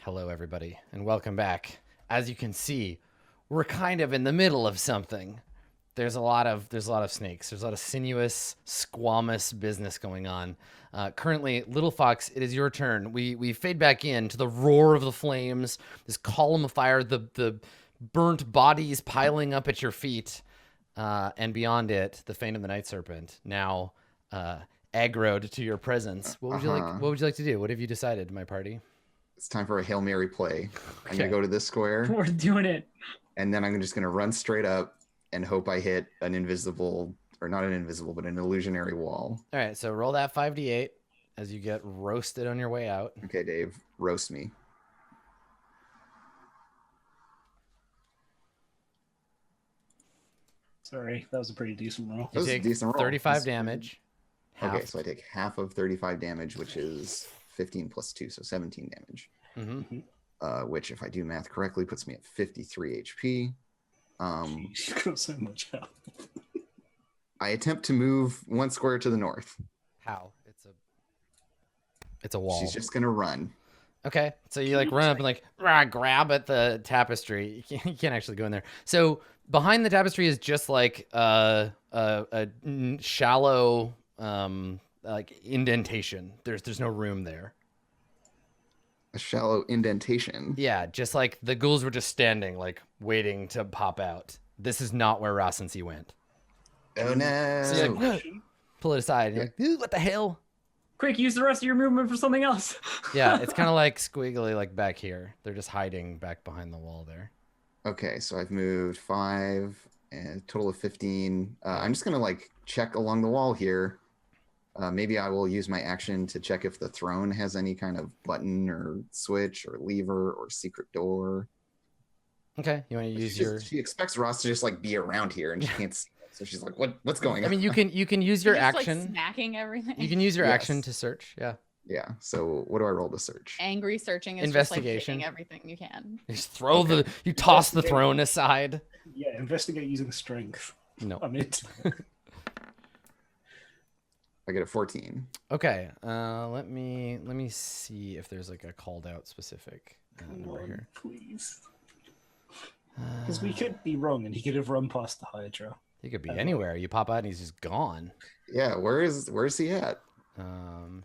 Hello, everybody, and welcome back. As you can see, we're kind of in the middle of something. There's a lot of snakes. There's a lot of sinuous, squamous business going on. Currently, Little Fox, it is your turn. We fade back in to the roar of the flames, this column of fire, the burnt bodies piling up at your feet, and beyond it, the Fane of the Night Serpent. Now, aggroed to your presence. What would you like? What would you like to do? What have you decided, my party? It's time for a Hail Mary play. Okay. I'm going to go to this square. We're doing it. And then I'm just going to run straight up and hope I hit an invisible, or not an invisible, but an illusionary wall. All right, so roll that 5d8 as you get roasted on your way out. Okay, Dave, roast me. Sorry, that was a pretty decent roll. That was a decent roll. 35 damage. Okay, so I take half of 35 damage, which is 15 plus 2, so 17 damage. Which, if I do math correctly, puts me at 53 HP. You've got so much health. I attempt to move one square to the north. How? It's a wall. She's just going to run. Okay, so you like run up and like grab at the tapestry. You can't actually go in there. So behind the tapestry is just like a shallow like indentation. There's no room there. A shallow indentation. Yeah, just like the ghouls were just standing, like waiting to pop out. This is not where Ross and C went. Oh no! So you're like, pull it aside. And you're like, "Ooh, what the hell?" Quick, use the rest of your movement for something else. Yeah, it's kind of like squiggly, like back here. They're just hiding back behind the wall there. Okay, so I've moved 5, and a total of 15. I'm just gonna like check along the wall here. Maybe I will use my action to check if the throne has any kind of button or switch or lever or secret door. Okay, you want to use your... She expects Ross to just like be around here, and she can't see it. So she's like, "What's going on?" I mean, you can use your You're just, action. like, smacking everything. You can use your Yes. action to search. Yeah. Yeah. So what do I roll to search? Angry searching is Investigation. just like taking everything you can. You just throw you toss the throne aside. Yeah, investigate using strength. No. I'm it. I get a 14. Okay. Let me see if there's like a called out specific number here. Please. Because we could be wrong, and he could have run past the Hydra. He could be anywhere. You pop out and he's just gone. Yeah. Where's he at?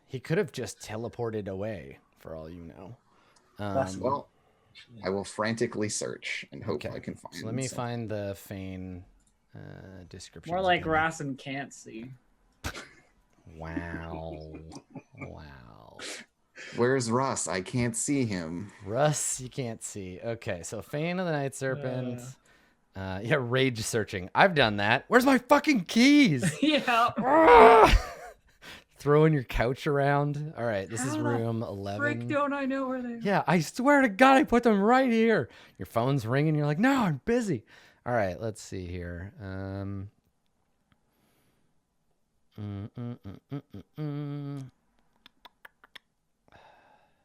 He could have just teleported away, for all you know. Well, I will frantically search and hope I can find. So let me find the Fane description. More like Rassen can't see. Wow. Wow. Where's Ross? I can't see him. Russ, you can't see. Okay, so Fane of the Night Serpent. Yeah, rage searching. I've done that. Where's my fucking keys? Yeah. Throwing your couch around. All right, this is room 11. Frick, don't I know where they are? Yeah, I swear to God, I put them right here. Your phone's ringing. You're like, no, I'm busy. All right, let's see here.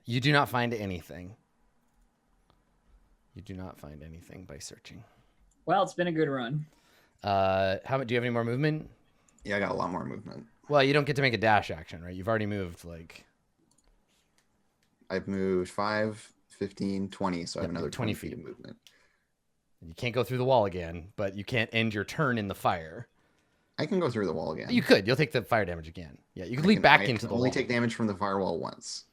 You do not find anything. You do not find anything by searching. Well, it's been a good run. How do you have any more movement? Yeah, I got a lot more movement. Well, you don't get to make a dash action, right? You've already moved like... I've moved 5, 15, 20, so I have another 20 feet of movement. You can't go through the wall again, but you can't end your turn in the fire. I can go through the wall again. You could. You'll take the fire damage again. Yeah, you can leap back into the wall. I only take damage from the firewall once.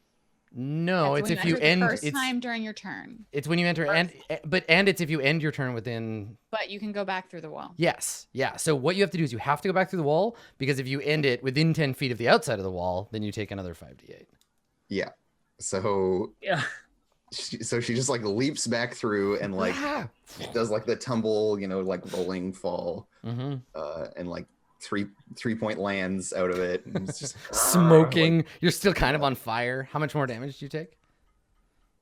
No, That's it's when if you end... First time during your turn. It's when you enter, and it's if you end your turn within... But you can go back through the wall. Yes, yeah. So what you have to do is you have to go back through the wall, because if you end it within 10 feet of the outside of the wall, then you take another 5d8. Yeah. So... Yeah. So she just like leaps back through and like does like the tumble, like rolling fall, and like three-point lands out of it. And it's just smoking. Like, you're still kind of on fire. How much more damage do you take?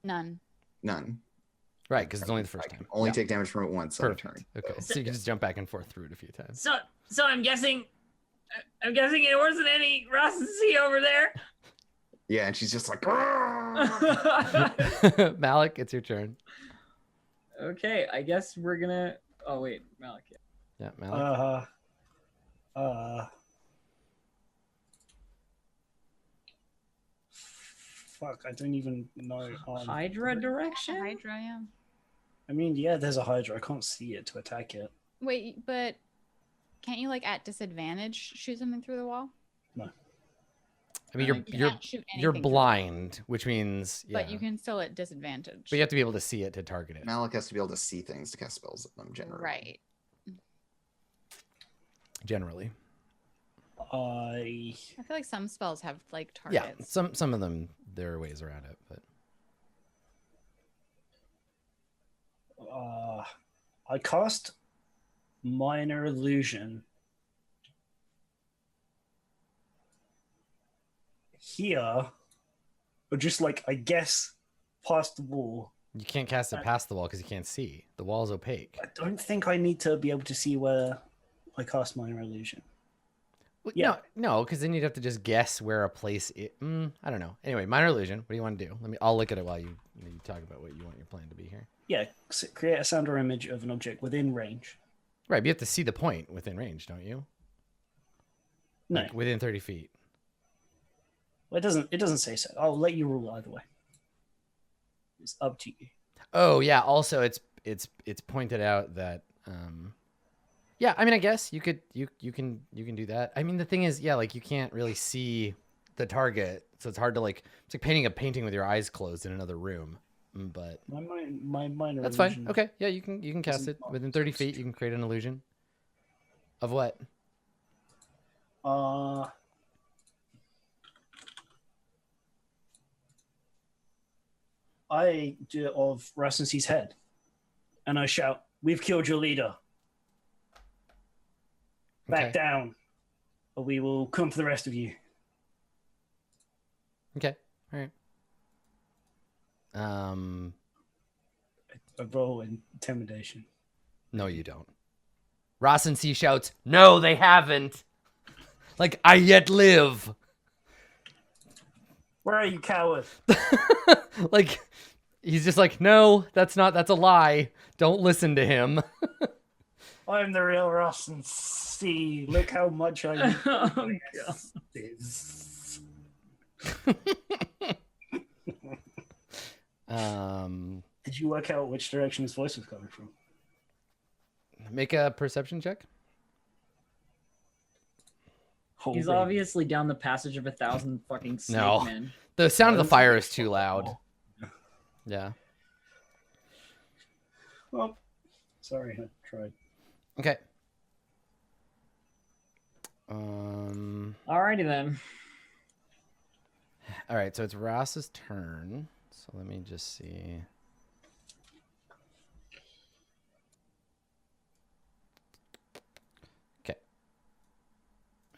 None. None. Right, because it's only the first time. Only take damage from it once on a turn. Okay, so you can just jump back and forth through it a few times. So I'm guessing it wasn't any Rassen over there. Yeah, and she's just like, Malik, it's your turn. Okay, I guess we're gonna. Oh wait, Malik. Yeah, Malik. fuck, I don't even know. Hydra direction? Hydra, yeah. I mean, yeah, there's a Hydra. I can't see it to attack it. Wait, but can't you like at disadvantage shoot something through the wall? No. I mean, You can't shoot you're anything through the wall, blind, which means but you can still at disadvantage. But you have to be able to see it to target it. Malik has to be able to see things to cast spells at them generally. Right. Generally. I I feel like some spells have like Yeah, targets. some of them there are ways around it, but I cast minor illusion here, but just like I guess past the wall. you can't cast it past the wall because you can't see. The wall's opaque. I don't think I need to be able to see where I cast minor illusion. Well, Yeah. No, because then you'd have to just guess where a place is. I don't know. Anyway, minor illusion. What do you want to do? I'll look at it while you talk about what you want your plan to be here. Yeah, create a sound or image of an object within range. Right, but you have to see the point within range, don't you? No, Like within 30 feet. well, it doesn't say so. I'll let you rule either way. It's up to you. Oh yeah. Also, it's pointed out that yeah. I mean, I guess you can do that. I mean, the thing is, yeah, like you can't really see the target, so it's hard to like. It's like painting a painting with your eyes closed in another room. But My minor that's illusion. fine. Okay. Yeah, you can cast it within 30 feet. You can create an illusion. Of what? I do it of Rasmus's head, and I shout, "We've killed your leader. Back Okay. down, or we will come for the rest of you." Okay. All right. I roll intimidation. No, you don't. Ross and C shouts, "No, they haven't." Like, I yet live. Where are you, coward? Like, he's just like, "No, that's a lie. Don't listen to him." I'm the real Ross and C. Look how much I. Oh, God. This. Did you work out which direction his voice was coming from? Make a perception check. He's Holy- obviously down the passage of 1,000 fucking snake No. men. The sound of the That's fire like is too loud. Yeah. Well, sorry, I tried. Okay. Alrighty then. All right, so it's Ross's turn. So let me just see. Okay.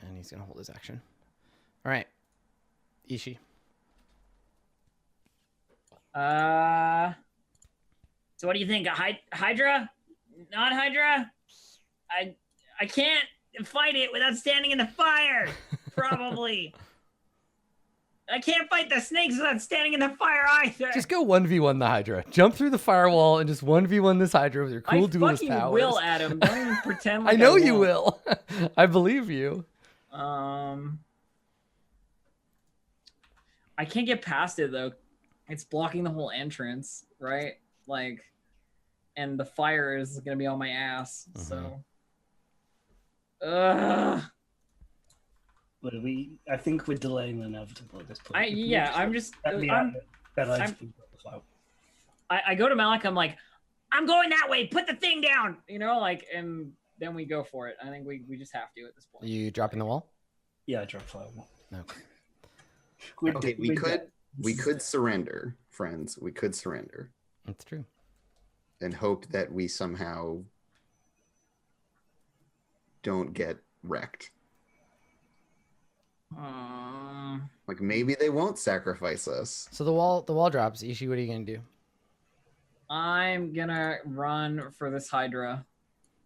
And he's going to hold his action. All right. Ishi. So what do you think? Hydra? Not Hydra? I can't fight it without standing in the fire. Probably. I can't fight the snakes without standing in the fire either. Just go 1v1 the Hydra. Jump through the firewall and just 1v1 this Hydra with your cool I duelist fucking powers. will, Adam. Don't even pretend like I know you won't. will. I believe you. I can't get past it though. It's blocking the whole entrance, right? Like, and the fire is gonna be on my ass. So, But I think we're delaying the inevitable at this point. I'm just, I I go to Malik. I'm like, I'm going that way. Put the thing down. You know, like, and then we go for it. I think we just have to at this point. You dropping the wall? Yeah, I dropped fireball. Okay. Okay, we could surrender, friends. We could surrender That's true. and hope that we somehow don't get wrecked. Like maybe they won't sacrifice us. So the wall drops. Ishi, what are you going to do? I'm gonna run for this Hydra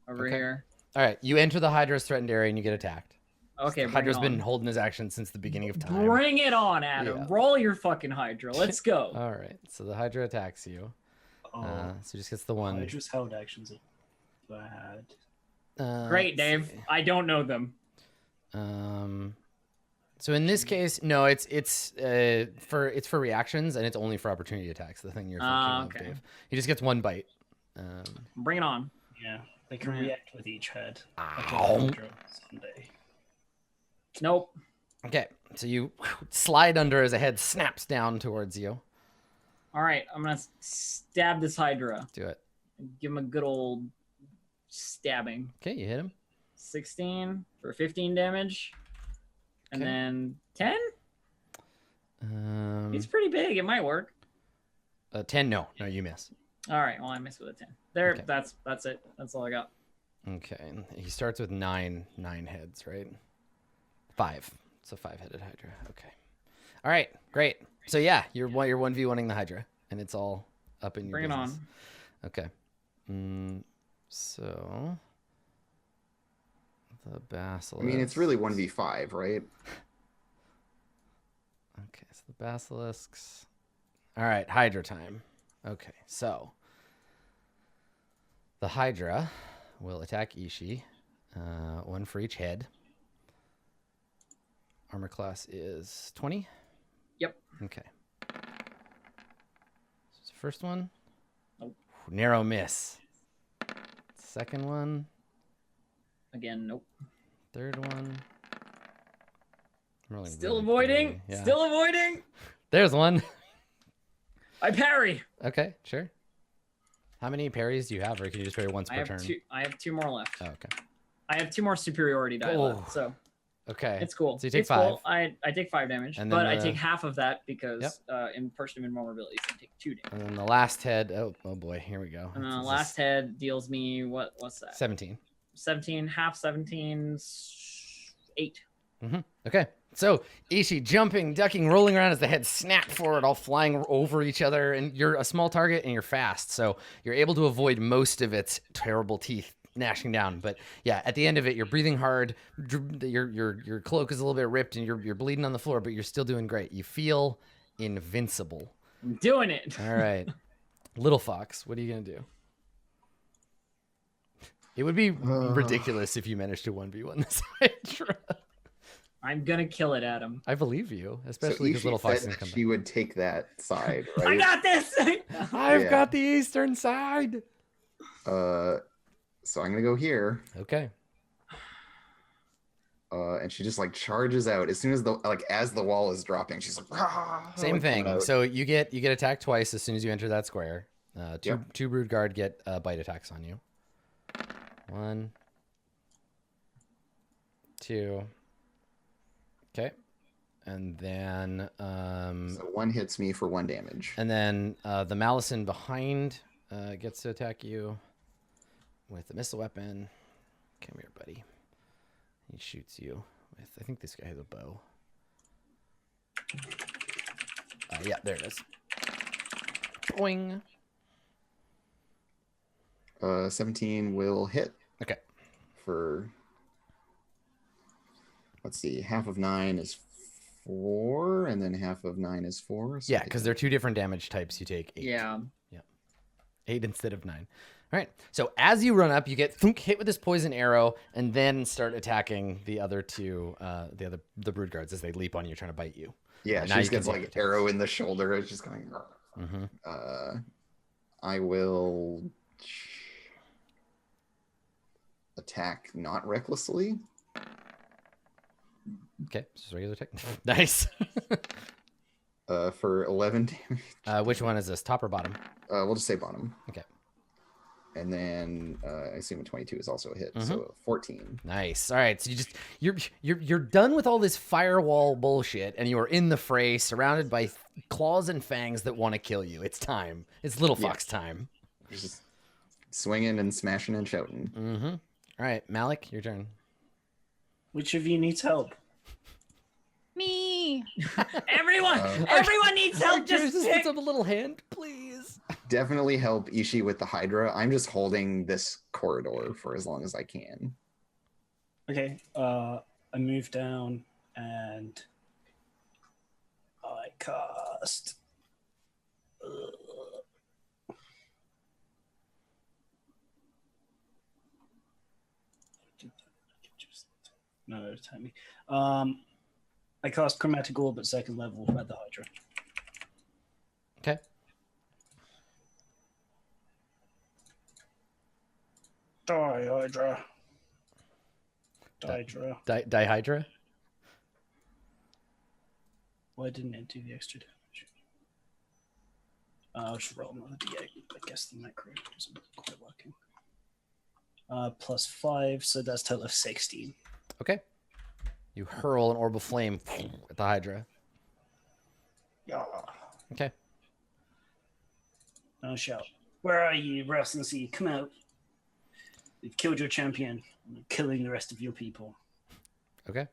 over Okay. here. All right, you enter the Hydra's threatened area and you get attacked. Okay, bring Hydra's it been on. holding his action since the beginning of time. Bring it on, Adam. Yeah. Roll your fucking Hydra. Let's go. All right, so the Hydra attacks you. So just gets the one. I just held actions bad. Great, let's Dave. see. I don't know them. So in this case, no, it's for reactions, and it's only for opportunity attacks. The thing you're thinking of, Okay. Dave. He just gets 1 bite. Bring it on. Yeah, they can Right. react with each head. Like a Ow. Hydra someday. Nope. Okay, so you slide under as a head snaps down towards you. All right, I'm gonna stab this Hydra. Do it. Give him a good old stabbing. Okay, you hit him. 16 for 15 damage, and Okay. then 10. He's Um, pretty big. It might work. 10. No, you miss. All right. Well, I missed with a 10. There. Okay. That's it. That's all I got. Okay, and he starts with nine heads, right? 5. It's a 5-headed Hydra. Okay. All right, great. So yeah, you're 1v1ing the Hydra, and it's all up in your Bring business. it on. Okay. So the basilisk. I mean, it's really 1v5, right? Okay, so the basilisks. All right, Hydra time. Okay, so the Hydra will attack Ishii. 1 for each head. Armor class is 20. Yep. Okay. So first one. Nope. Narrow miss. Second one. Again, nope. Third one. I'm rolling Still really avoiding. poorly. Yeah. Still avoiding. There's one. I parry. Okay, sure. How many parries do you have, or can you just parry once I per have turn? two. I have 2 more left. Oh, okay. I have 2 more superiority die left, Oh. so Okay. it's cool. So you take It's 5. cool. I take 5 damage, And then but I the- take half of that because in person of invulnerability, so I take 2 damage. And then the last head. Oh boy, here we go. And then This the is last head deals me what's that? 17. 17, half 17, 8. Okay. So Ishii jumping, ducking, rolling around as the heads snap forward, all flying over each other, and you're a small target and you're fast, so you're able to avoid most of its terrible teeth gnashing down. But yeah, at the end of it, you're breathing hard. Your cloak is a little bit ripped, and you're bleeding on the floor, but you're still doing great. You feel invincible. I'm doing it. All right, Little Fox, what are you gonna do? It would be ridiculous if you managed to 1v1 this Hydra. I'm gonna kill it, Adam. I believe you, So especially because Ishii Little Fox is said gonna come she would take that side, I right? got this. I've Yeah. got the eastern side. So I'm gonna go here, Okay. and she just like charges out as soon as the wall is dropping. She's like, "Rah!" Same like, coming thing. out. So you get attacked twice as soon as you enter that square. Two Yep. two brood guard get bite attacks on you. 1, 2. Okay. And then So 1 hits me for 1 damage. the Malison behind gets to attack you with the missile weapon. Come here, buddy. He shoots you with, I think this guy has a bow. Yeah, there it is. Boing. 17 will hit Okay. for, let's see, half of 9 is 4, and then half of 9 is 4. So Yeah, I because think- they're 2 different damage types. You take 8. Yeah. 8 instead of 9. All right. So as you run up, you get hit with this poison arrow, and then start attacking the other 2, the brood guards as they leap on you, trying to bite you. Yeah, Now she you just can gets take like attacks. arrow in the shoulder. It's just going. Mm-hmm. I will attack not recklessly. Okay, just regular attack. Nice. For 11 damage. Which one is this? Top or bottom? We'll just say bottom. Okay. And then I assume a 22 is also a hit, so 14. Nice. All right. So you're done with all this firewall bullshit, and you are in the fray, surrounded by claws and fangs that want to kill you. It's time. It's Little Fox time. Just swinging and smashing and shouting. Mm-hmm. All right, Malik, your turn. Which of you needs help? Me. Everyone needs help. Just Just pick. puts up a little hand, please. Definitely help Ishii with the Hydra. I'm just holding this corridor for as long as I can. Okay, I move down and I cast. No, attack me. I cast Chromatic Orb at 2nd level at the Hydra. Okay. Die, Hydra. Hydra. Dihydra? Why didn't it do the extra damage? I'll just roll another d8. I guess the micro isn't quite working. +5, so that's a total of 16. Okay. You hurl an orb of flame at the Hydra. Yeah. Okay. I'll shout, "Where are you, Rust and Sea? Come out. We've killed your champion. And we're killing the rest of your people." Okay.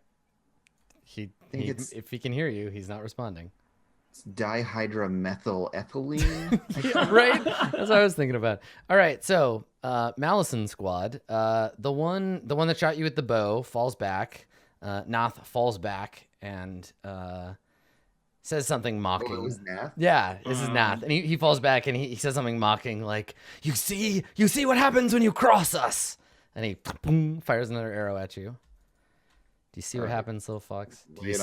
think it's- if he can hear you, he's not responding. It's dihydromethyl-ethylene. Yeah, right? That's what I was thinking about. All right, so Malison squad, the one that shot you with the bow falls back. Nath falls back and says something mocking. Oh, it was Nath? Yeah, this is Nath, and he falls back and he says something mocking like, "You see what happens when you cross us," and he boom, fires another arrow at you. Do you see what happens, little fox? Do you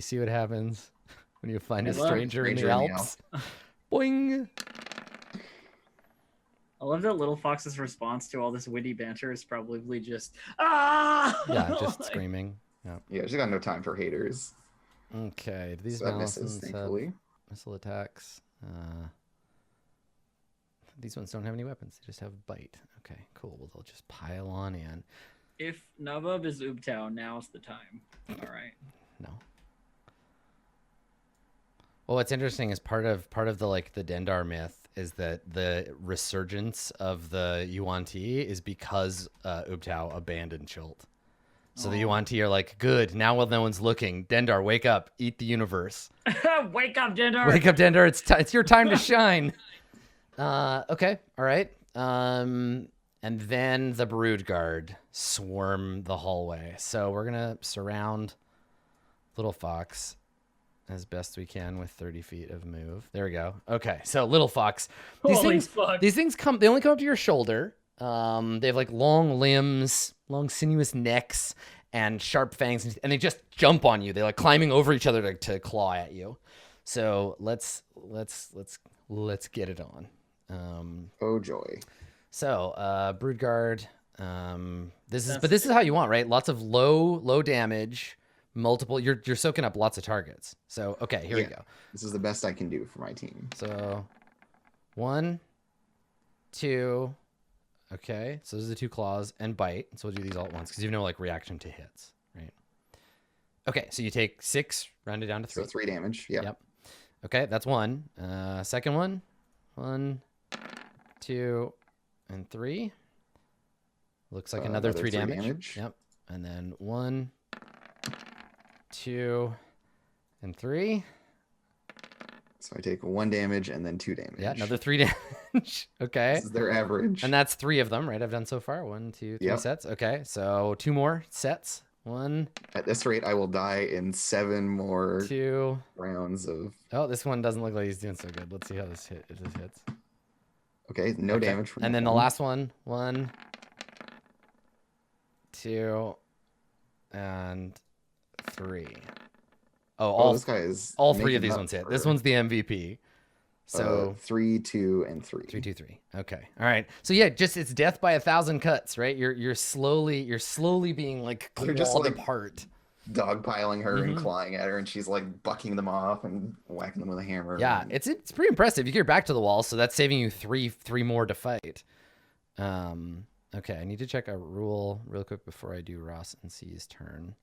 see what happens when you find a stranger in the Alps? Boing. I love that Little Fox's response to all this witty banter is probably just ah. Yeah, just screaming. Yeah, she's got no time for haters. Okay, do these So that misses, Malisons have thankfully. missile attacks? These ones don't have any weapons. They just have bite. Okay, cool. Well, they'll just pile on in. If Nabub is Oobtown, now's the time. All right. No. Well, what's interesting is part of the Dendar myth is that the resurgence of the Yuan-Ti is because Ubtao abandoned Chult. So the Yuan-Ti are like, good, now while no one's looking, Dendar, wake up, eat the universe. Wake up, Dendar. Wake up, Dendar, it's your time to shine. Okay, all right. And then the Brood Guard swarm the hallway. So we're gonna surround Little Fox as best we can with 30 feet of move. There we go. Okay, so Little Fox. These things come. They only come up to your shoulder. They have like long limbs, long sinuous necks, and sharp fangs, and they just jump on you. They're like climbing over each other to claw at you. So let's get it on. Oh joy. So, Brood Guard. This is how you want, right? Lots of low damage, multiple. You're soaking up lots of targets. So, okay, here we go. This is the best I can do for my team. So, 1, 2. Okay, so those are the 2 claws and bite. So we'll do these all at once because you have no like reaction to hits, right? Okay, so you take 6, rounded down to 3. So 3 damage. Yeah. Yep. Okay, that's 1. Second one. 1, 2, and 3. Looks like another 3 damage. Yep. And then 1, 2, and 3. So I take 1 damage and then 2 damage. Yeah, another 3 damage. Okay. This is their average. And that's 3 of them, right? I've done so far. 1, 2, 3 sets. Okay, so 2 more sets. 1. At this rate, I will die in 7 more 2 rounds of. Oh, this one doesn't look like he's doing so good. Let's see how this hits. Okay, no damage. From and then that the one. last one. 1, 2, and 3. Oh, this guy is. all 3 of making these up ones hit. for, This one's the MVP. So 3, 2, and 3. 3, 2, 3. Okay. All right. So yeah, just it's death by 1,000 cuts, right? You're slowly being like They're just, clawed like, apart. Dogpiling her and clawing at her, and she's like bucking them off and whacking them with a hammer. Yeah, and... it's pretty impressive. You get back to the wall, so that's saving you three more to fight. Okay, I need to check a rule real quick before I do Ross and C's turn.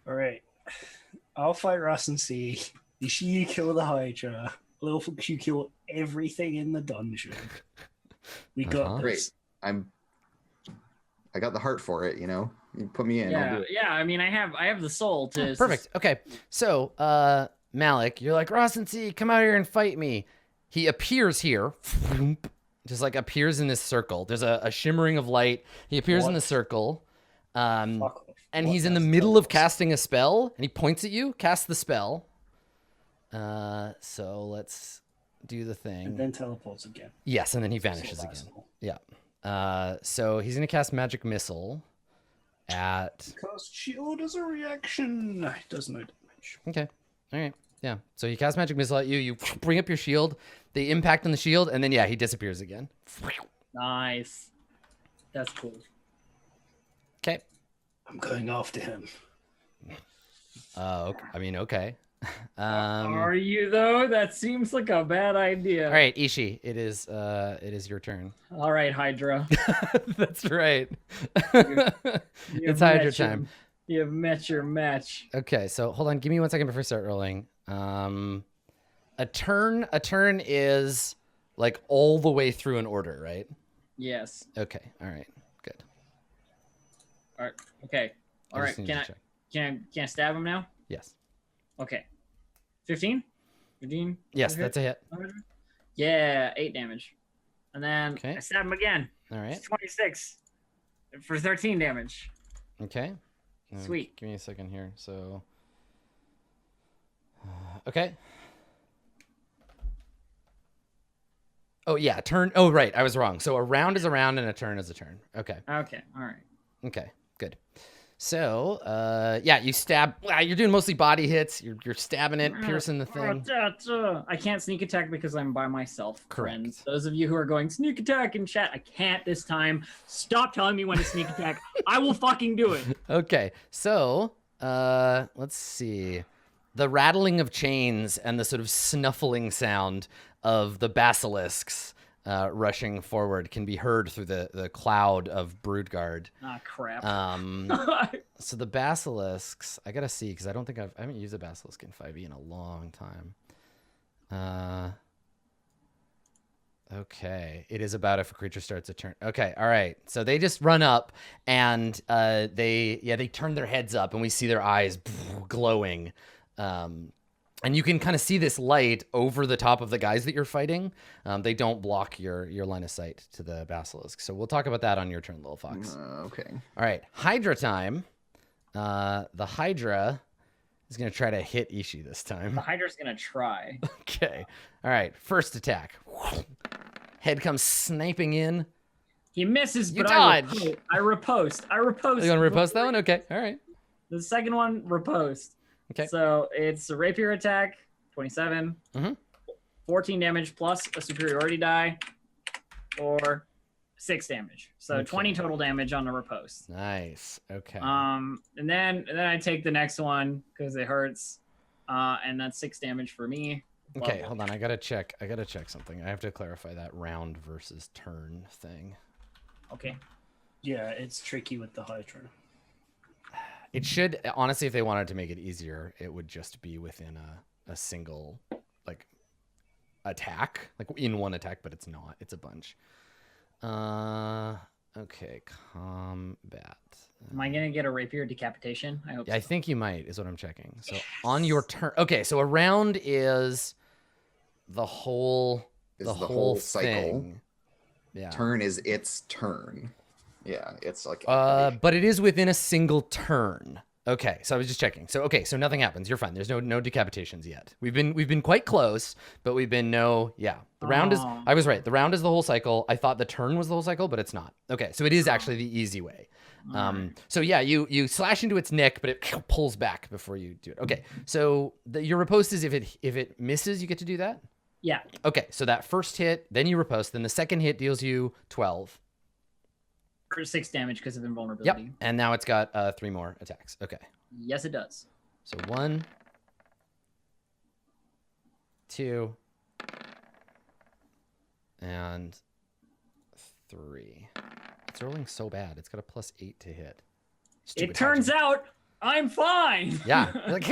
All right. I'll fight Ross and C. You kill the Hydra. Little Fox, you kill everything in the dungeon. We got this. Great. I got the heart for it, you know? You put me in. I'll do it. Yeah. I mean, I have the soul to. Perfect. Okay, so Malik, you're like, Ross and C, come out here and fight me. He appears here, just like appears in this circle. There's a shimmering of light. He appears in the circle, and he's in the middle of casting a spell, and he points at you. Cast the spell. So let's do the thing. And then teleports again. Yes, and then he vanishes again. Yeah. So he's gonna cast magic missile, at. Cast shield as a reaction. It does no damage. Okay. All right. Yeah. So you cast magic missile at you. You bring up your shield. They impact on the shield, and then yeah, he disappears again. Nice. That's cool. Okay. I'm going after him. Okay. I mean, okay. Are you though? That seems like a bad idea. All right, Ishi. It is your turn. All right, Hydra. That's right. You've It's Hydra met your- time. You've met your match. Okay, so hold on. Give me 1 second before I start rolling. A turn is like all the way through an order, right? Yes. Okay. All right. Good. All right. Okay. All I right. just need Can to I check. can I stab him now? Yes. Okay. 15? 15? Yes, that's a hit. Yeah, 8 damage. And then Okay. I stab him again. All right. It's 26 for 13 damage. Okay. Sweet. Give me a second here. So. Okay. Oh yeah, turn. Oh right, I was wrong. So a round is a round and a turn is a turn. Okay. Okay. All right. Okay. Good. So, yeah, you stab. You're doing mostly body hits. You're stabbing it, piercing the thing. I can't sneak attack because I'm by myself. Correct. Friends. Those of you who are going sneak attack in chat, I can't this time. Stop telling me when to sneak attack. I will fucking do it. Okay. So, let's see. The rattling of chains and the sort of snuffling sound of the basilisks rushing forward can be heard through the cloud of Broodguard. Ah, crap. So the basilisks, I gotta see because I haven't used a basilisk in 5e in a long time. Okay, it is about if a creature starts a turn. Okay, all right. So they just run up and they turn their heads up and we see their eyes glowing. And you can kind of see this light over the top of the guys that you're fighting. They don't block your line of sight to the basilisk. So we'll talk about that on your turn, little fox. Okay. All right, Hydra time. The Hydra is going to try to hit Ishi this The time. Hydra's gonna try. Okay. All right, first attack. Head comes sniping in. He misses, You but dodge. I riposte. Are you going to repost that one? Okay, all right. The second one, riposte. Okay. So it's a rapier attack, 27. Mhm. 14 damage plus a superiority die, or 6 damage. So Okay. 20 total damage on the riposte. Nice. Okay. And then I take the next one because it hurts, and that's 6 damage for me. Okay, hold on. I gotta check something. I have to clarify that round versus turn thing. Okay. Yeah, it's tricky with the Hydra. It should, honestly, if they wanted to make it easier, it would just be within a single, like, attack. Like, in one attack, but it's not. It's a bunch. Okay, combat. Am I gonna get a rapier decapitation? I hope. Yeah, I so. think you might, is what I'm checking. So, on your turn... Okay, so a round is the whole... Is the the whole cycle. thing. Yeah. Turn is its turn. Yeah, it's like. But it is within a single turn. Okay, so I was just checking. So so nothing happens. You're fine. There's no decapitations yet. We've been quite close, but we've been The round is. Oh. I was right. The round is the whole cycle. I thought the turn was the whole cycle, but it's not. Okay, so it is actually the easy way. So yeah, you slash into its neck, but it pulls back before you do it. Okay, so your riposte is if it misses, you get to do that. Yeah. Okay, so that first hit, then you riposte, then the second hit deals you 12. For 6 damage because of invulnerability. Yep, and now it's got 3 more attacks. Okay. Yes, it does. So 1, 2, and 3. It's rolling so bad. It's got a +8 to hit. It turns out I'm fine. Yeah, like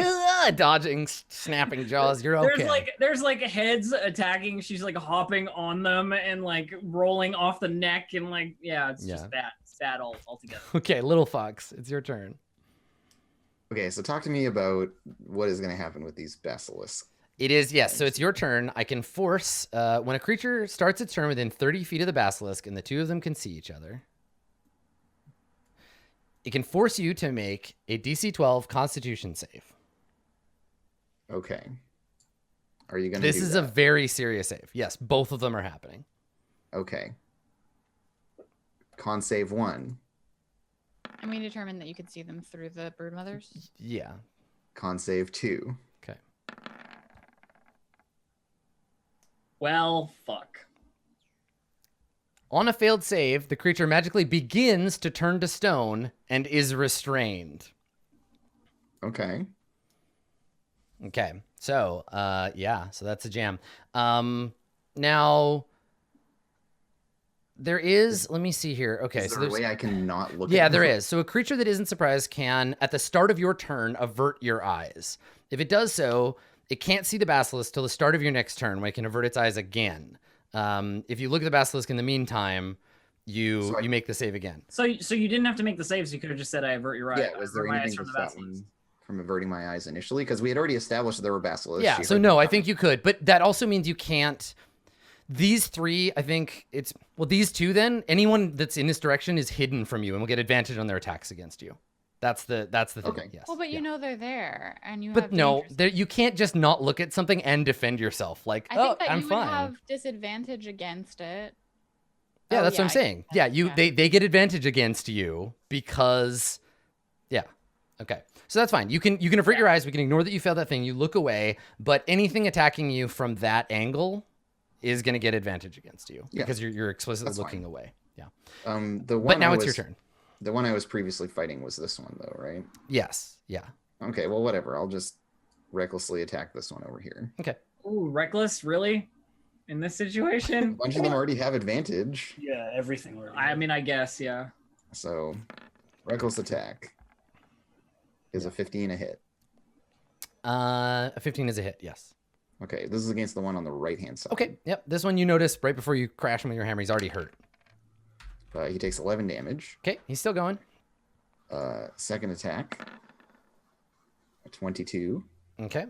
dodging, snapping jaws. You're okay. There's like heads attacking. She's like hopping on them and like rolling off the neck and like it's just bad. It's bad altogether. Okay, little fox, it's your turn. Okay, so talk to me about what is going to happen with these basilisks. It is, yes. So it's your turn. I can force when a creature starts its turn within 30 feet of the basilisk, and the two of them can see each other. It can force you to make a DC 12 Constitution save. Okay. Are you going to This is a very serious save. Yes, both of them are happening. Okay. Con save 1. And we determined that you could see them through the broodmothers. Yeah. Con save 2. Okay. Well, fuck. On a failed save, the creature magically begins to turn to stone and is restrained. Okay. Okay. So, yeah, so that's a jam. Now there is, let me see here. Okay, Is so there a there's way I can not look yeah, at there them? is. So a creature that isn't surprised can, at the start of your turn, avert your eyes. If it does so, it can't see the basilisk till the start of your next turn, when it can avert its eyes again. If you look at the basilisk in the meantime, you make the save again. So you didn't have to make the saves. You could have just said, "I avert your eye." Yeah, was there avert my eyes anything from to the stop basilisk. me from averting my eyes initially? Because we had already established that there were basilisks. Yeah, She so heard no, them I coming. think you could, but that also means you can't. These three, I think it's, well, these two then, anyone that's in this direction is hidden from you and will get advantage on their attacks against you. That's the thing. Okay. Yes. Well, but you yeah. know they're there, and you But have no, dangerous- there, you can't just not look at something and defend yourself. Like, I oh, think that I'm you fine. would have disadvantage against it. Yeah, Oh, that's what I'm I saying. guess, Yeah, you yeah. they get advantage against you because, yeah, okay. So that's fine. You can avert your eyes. We can ignore that you failed that thing. You look away, but anything attacking you from that angle is going to get advantage against you Yeah, because you're explicitly that's looking fine. away. Yeah. The one But now I it's your was- turn. The one I was previously fighting was this one, though, right? Yes. Yeah. Okay, well, whatever. I'll just recklessly attack this one over here. Okay. Ooh, reckless, really? In this A situation? bunch of them already have advantage, Yeah, everything. Already. I mean, I guess, yeah. so reckless attack is a 15 a hit. A 15 is a hit. Yes. Okay, this is against the one on the right-hand side. Okay. Yep. This one you notice right before you crash him with your hammer. He's already hurt. He takes 11 damage. Okay. He's still going. Second attack, a 22, Okay.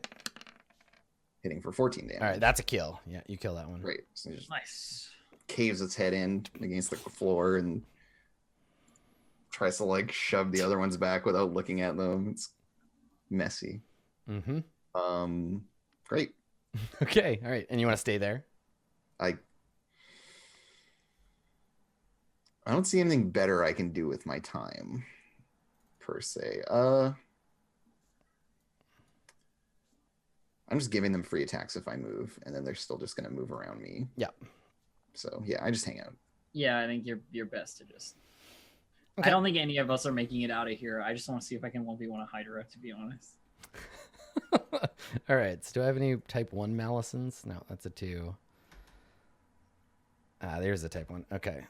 hitting for 14 damage. All right. That's a kill. Yeah. You kill that one. Great. So he just Nice. caves its head in against the floor and tries to like shove the other ones back without looking at them. It's messy. Mm-hmm. Great. Okay. All right. And you want to stay there? I don't see anything better I can do with my time, per se. I'm just giving them free attacks if I move, and then they're still just gonna move around me. Yeah. So yeah, I just hang out. Yeah, I think you're best to just. Okay. I don't think any of us are making it out of here. I just want to see if I can 1v1 a Hydra, to be honest. All right. So do I have any type 1 Malisons? No, that's a 2. There's a type 1. Okay.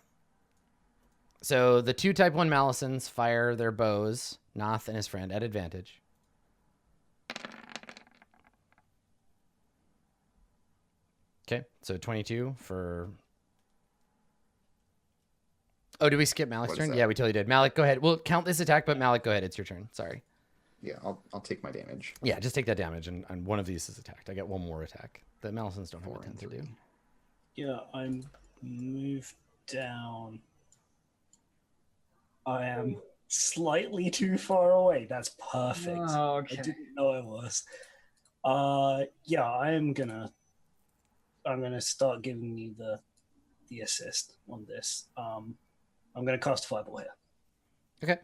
So the 2 type 1 Malisons fire their bows, Noth and his friend, at advantage. Okay. So 22 for... Oh, did we skip Malik's What is turn? that? Yeah, we totally did. Malik, go ahead. We'll count this attack, but Malik, go ahead. It's your turn. Sorry. Yeah, I'll take my damage. Yeah, just take that damage, and one of these is attacked. I get one more attack. The Malisons don't have a 4 and 10 to do. 3. Yeah, I'm moved down. I am slightly too far away. That's perfect. Oh, I okay. didn't know I was. Yeah, I'm gonna start giving you the assist on this. I'm gonna cast Fireball here. Okay.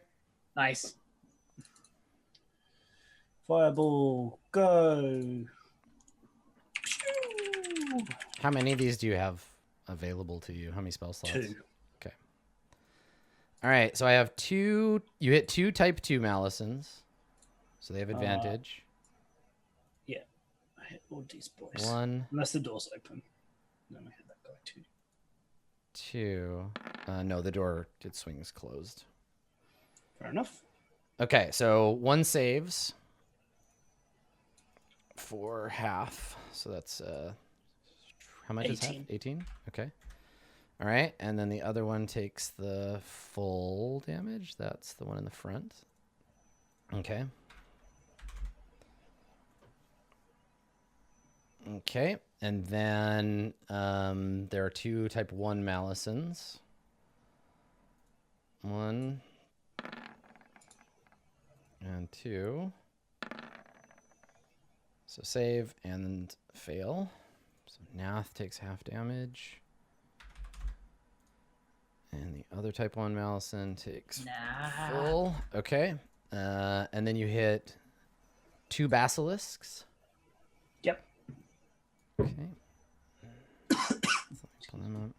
Nice. Fireball, go! How many of these do you have available to you? How many spell slots? 2. All right, so I have 2. You hit 2 type 2 Malisons, so they have advantage. I hit all these boys. 1, Unless the door's open. Then I hit that guy too. 2. No, the door it swings closed. Fair enough. Okay, so 1 saves for half. So that's how much is half? 18. 18. Okay. All right, and then the other one takes the full damage. That's the one in the front. Okay. Okay, and then there are 2 type 1 Malisons. 1 and 2. So save and fail. So Nath takes half damage. And the other type 1 Malison takes Nah. full. Okay. And then you hit 2 basilisks. Yep. Okay. So let me pull them up.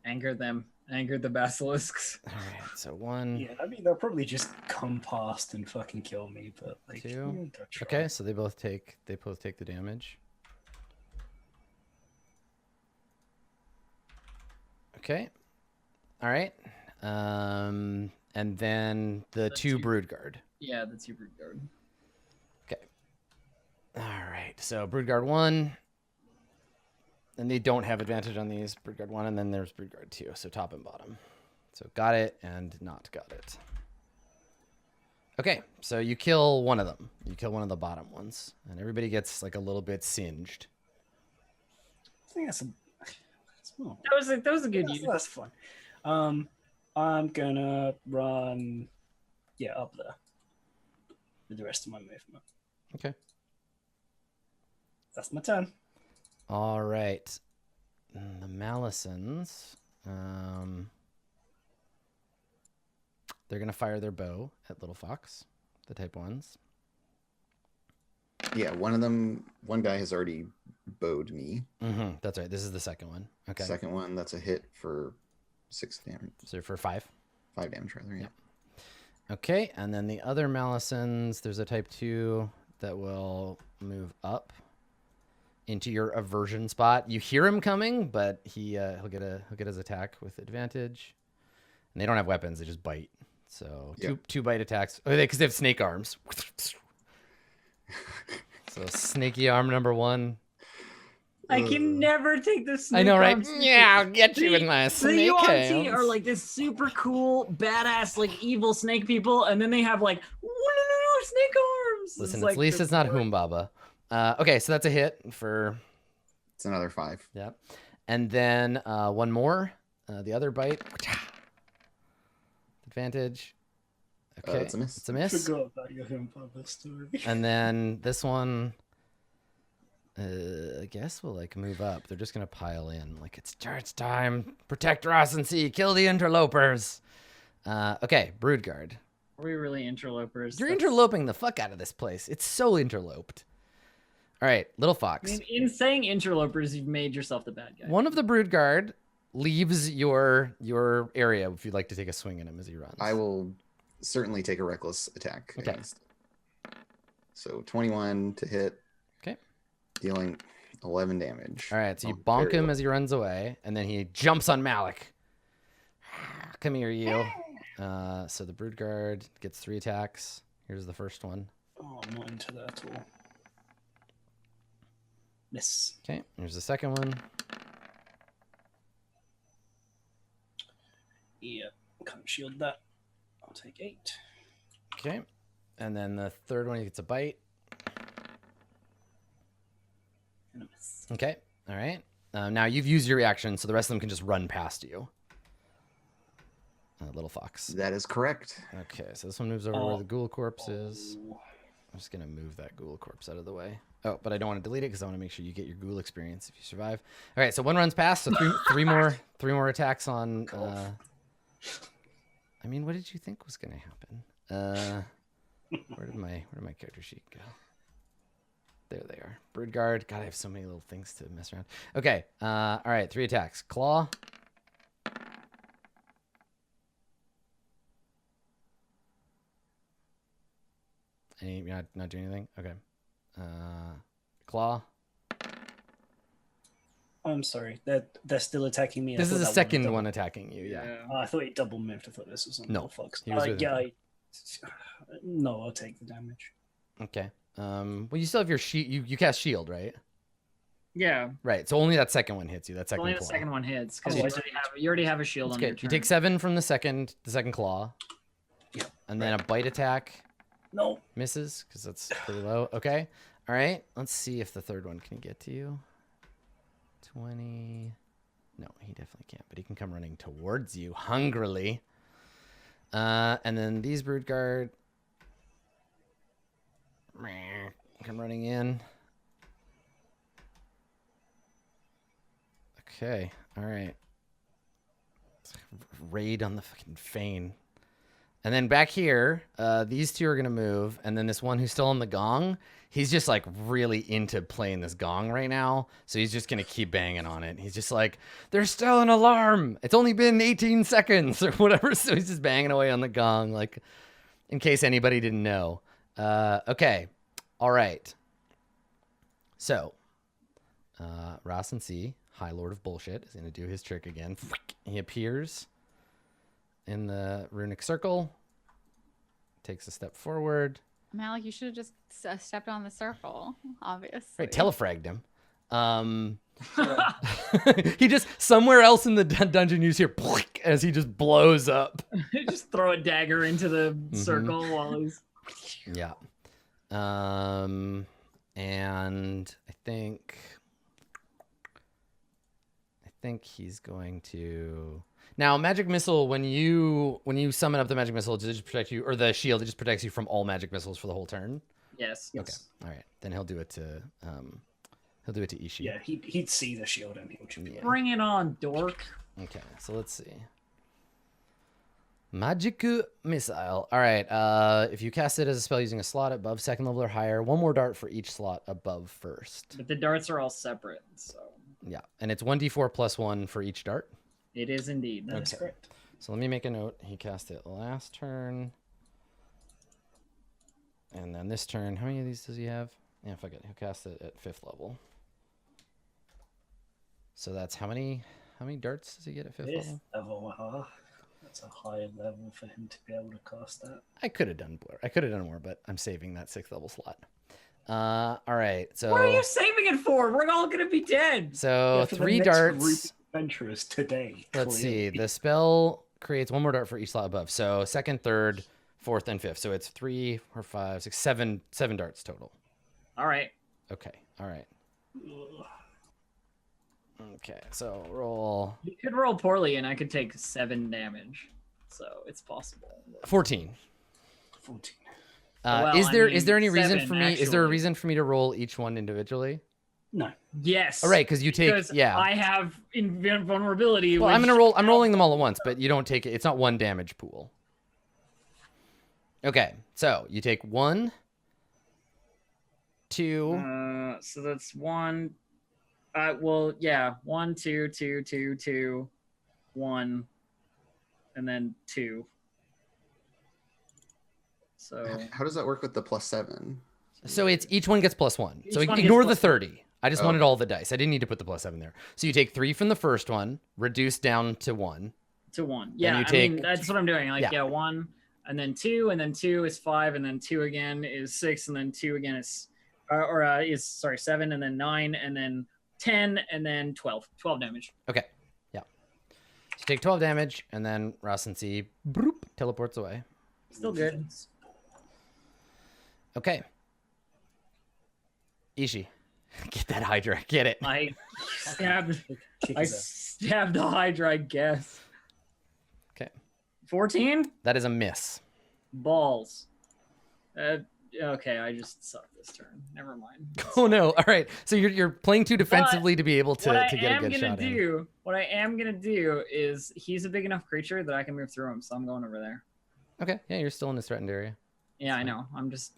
Anger them. Anger the basilisks. All right. So 1. Yeah, I mean they'll probably just come past and fucking kill me, but like 2. they'll try. Okay. So they both take the damage. Okay. All right. And then the 2 Broodguard. Yeah, that's your brute guard. All right. So Broodguard 1. And they don't have advantage on these. Broodguard 1, and then there's Broodguard 2. So top and bottom. So got it and not got it. Okay. So you kill one of them. You kill one of the bottom ones. And everybody gets like a little bit singed. I think that's small. That was a good use. That's fun. I'm gonna run, up there with the rest of my movement. Okay. That's my turn. All right. The Malisons. They're going to fire their bow at Little Fox, the type 1s. Yeah, one guy has already bowed me. That's right. This is the second one. Okay. Second one, that's a hit for 6 damage. So for 5. 5 damage, rather, yeah. Okay. And then the other Malisons, there's a type 2 that will move up into your aversion spot. You hear him coming, but he'll get his attack with advantage. And they don't have weapons; they just bite. So two bite attacks. Oh, because they have snake arms. So snaky arm number 1. I can never take this. I know, right? Yeah, I'll get you with my The snake Yuan-Ti hands. are like this super cool, badass, like evil snake people, and then they have like snake arms. Listen, like at least it's not Humbaba. Okay, so that's a hit for. It's another 5. Yeah, and then 1 more. The other bite. Advantage. Okay, It's a miss. It's a miss. Forgot about your Humbaba story. And then this one, I guess we'll like move up. They're just gonna pile in. Like it's charge time. Protect Ross and Sea. Kill the interlopers. Okay, Broodguard. Are we really interlopers? You're interloping the fuck out of this place. It's so interloped. All right, Little Fox. I mean, in saying interlopers, you've made yourself the bad guy. One of the Broodguard leaves your area if you'd like to take a swing at him as he runs. I will certainly take a reckless attack Okay. against. So 21 to hit. Okay. Dealing 11 damage. All right, so you Oh, bonk very him low. as he runs away, and then he jumps on Malik. Come here, you. So the Broodguard gets 3 attacks. Here's the first one. Oh, I'm not into that at all. Miss. Okay, here's the second one. Yeah, can't shield that. I'll take 8. Okay, and then the third one, he gets a bite. And a miss. Okay, all right. Now you've used your reaction, so the rest of them can just run past you. Little Fox. That is correct. Okay, so this one moves over where the ghoul corpse is. I'm just gonna move that ghoul corpse out of the way. Oh, but I don't want to delete it because I want to make sure you get your ghoul experience if you survive. All right, so 1 runs past, so three more attacks on. I mean, what did you think was gonna happen? Where did my character sheet go? There they are. Broodguard. God, I have so many little things to mess around. Okay. All right, 3 attacks. Claw. You're not doing anything? Okay. Claw. I'm sorry. They're still attacking me. I This thought is the that second double- one attacking you, yeah. Oh, I thought he double moved. I thought this was on No, Little Fox. he was with him. No, I'll take the damage. Okay. Well, you still have your shield. You cast shield, right? Yeah, Right. So only that second one hits you. That second only claw. the second one hits because Oh, you already have a shield That's on good. your You turn. take 7 from the second claw. Yep. And then a bite attack No. misses because that's pretty low. Okay. All right. Let's see if the third one can get to you. 20. No, he definitely can't, but he can come running towards you hungrily. And then these Broodguard come running in. Okay. All right. raid on the fucking Fane. And then back here, these two are going to move. And then this one who's still on the gong, he's just like really into playing this gong right now. So he's just going to keep banging on it. He's just like, there's still an alarm. It's only been 18 seconds or whatever. So he's just banging away on the gong, like in case anybody didn't know. Okay. All right. So Rasen C, High Lord of Bullshit, is going to do his trick again. He appears in the runic circle, takes a step forward. Malik, you should have just stepped on the circle, obviously. Right, telefragged him. He just, somewhere else in the dungeon, you just hear as he just blows up. Just throw a dagger into the circle while he's... Yeah. And I think he's going to... Now, magic missile, when you summon up the magic missile, does it just protect you, or the shield, it just protects you from all magic missiles for the whole turn? Yes. Okay. All right. Then he'll do it to Ishii. Yeah, he'd see the shield and he would shoot. Bring it on, dork. Okay. So let's see. Magic missile. All right. If you cast it as a spell using a slot above second level or higher, one more dart for each slot above first. But the darts are all separate, so... Yeah. And it's 1d4 plus 1 for each dart. It is indeed. That's correct. So let me make a note. He cast it last turn. And then this turn, how many of these does he have? Yeah, fuck it. He'll cast it at 5th level. So that's how many darts does he get at 5th level? That's a high level for him to be able to cast that. I could have done more, but I'm saving that 6th level slot. All right. So what are you saving it for? We're all gonna be dead. So For 3 the next darts. group of adventurers today. Let's see. clearly. The spell creates one more dart for each slot above. So 2nd, 3rd, 4th, and 5th. So it's 3, 4, 5, 6, 7 darts total. All right. Okay. All right. Okay. So roll You could roll poorly, and I could take 7 damage. So it's possible. 14. 14. Well, Is there any 7, reason for me? Is there a actually. reason for me to roll each one individually? No. Yes. All right, because you take Because yeah. I have vulnerability. Well, which... I'm gonna roll. I'm rolling them all at once, but you don't take it. It's not one damage pool. Okay, so you take 1, 2. So that's 1. Well, yeah, 1, 2, 2, 2, 2, 1, and then 2. So How does that work with the +7? So it's each one gets +1. So Each one ignore gets the +1. 30. I just wanted all the dice. I didn't need to put the +7 there. So you take 3 from the first one, reduce down to 1. to 1. Yeah, you I mean take- that's what I'm doing. Like Yeah. 1, and then 2, and then 2 is 5, and then 2 again is 6, and then 2 again is 7, and then 9, and then 10, and then 12. 12 damage. Okay, yeah. So you take 12 damage, and then Rasen C teleports away. Still good. Okay. Ishii, get that Hydra. Get it. I stabbed Kick I his ass. stabbed the Hydra, I guess. Okay. 14? That is a miss. Balls. Okay, I just suck this turn. Never mind. Oh no! All right, so you're playing too defensively to be able to What get I a am good gonna shot in. do, what I am gonna do is he's a big enough creature that I can move through him, so I'm going over there. Okay, yeah, you're still in this threatened area. Yeah, I know. I'm just.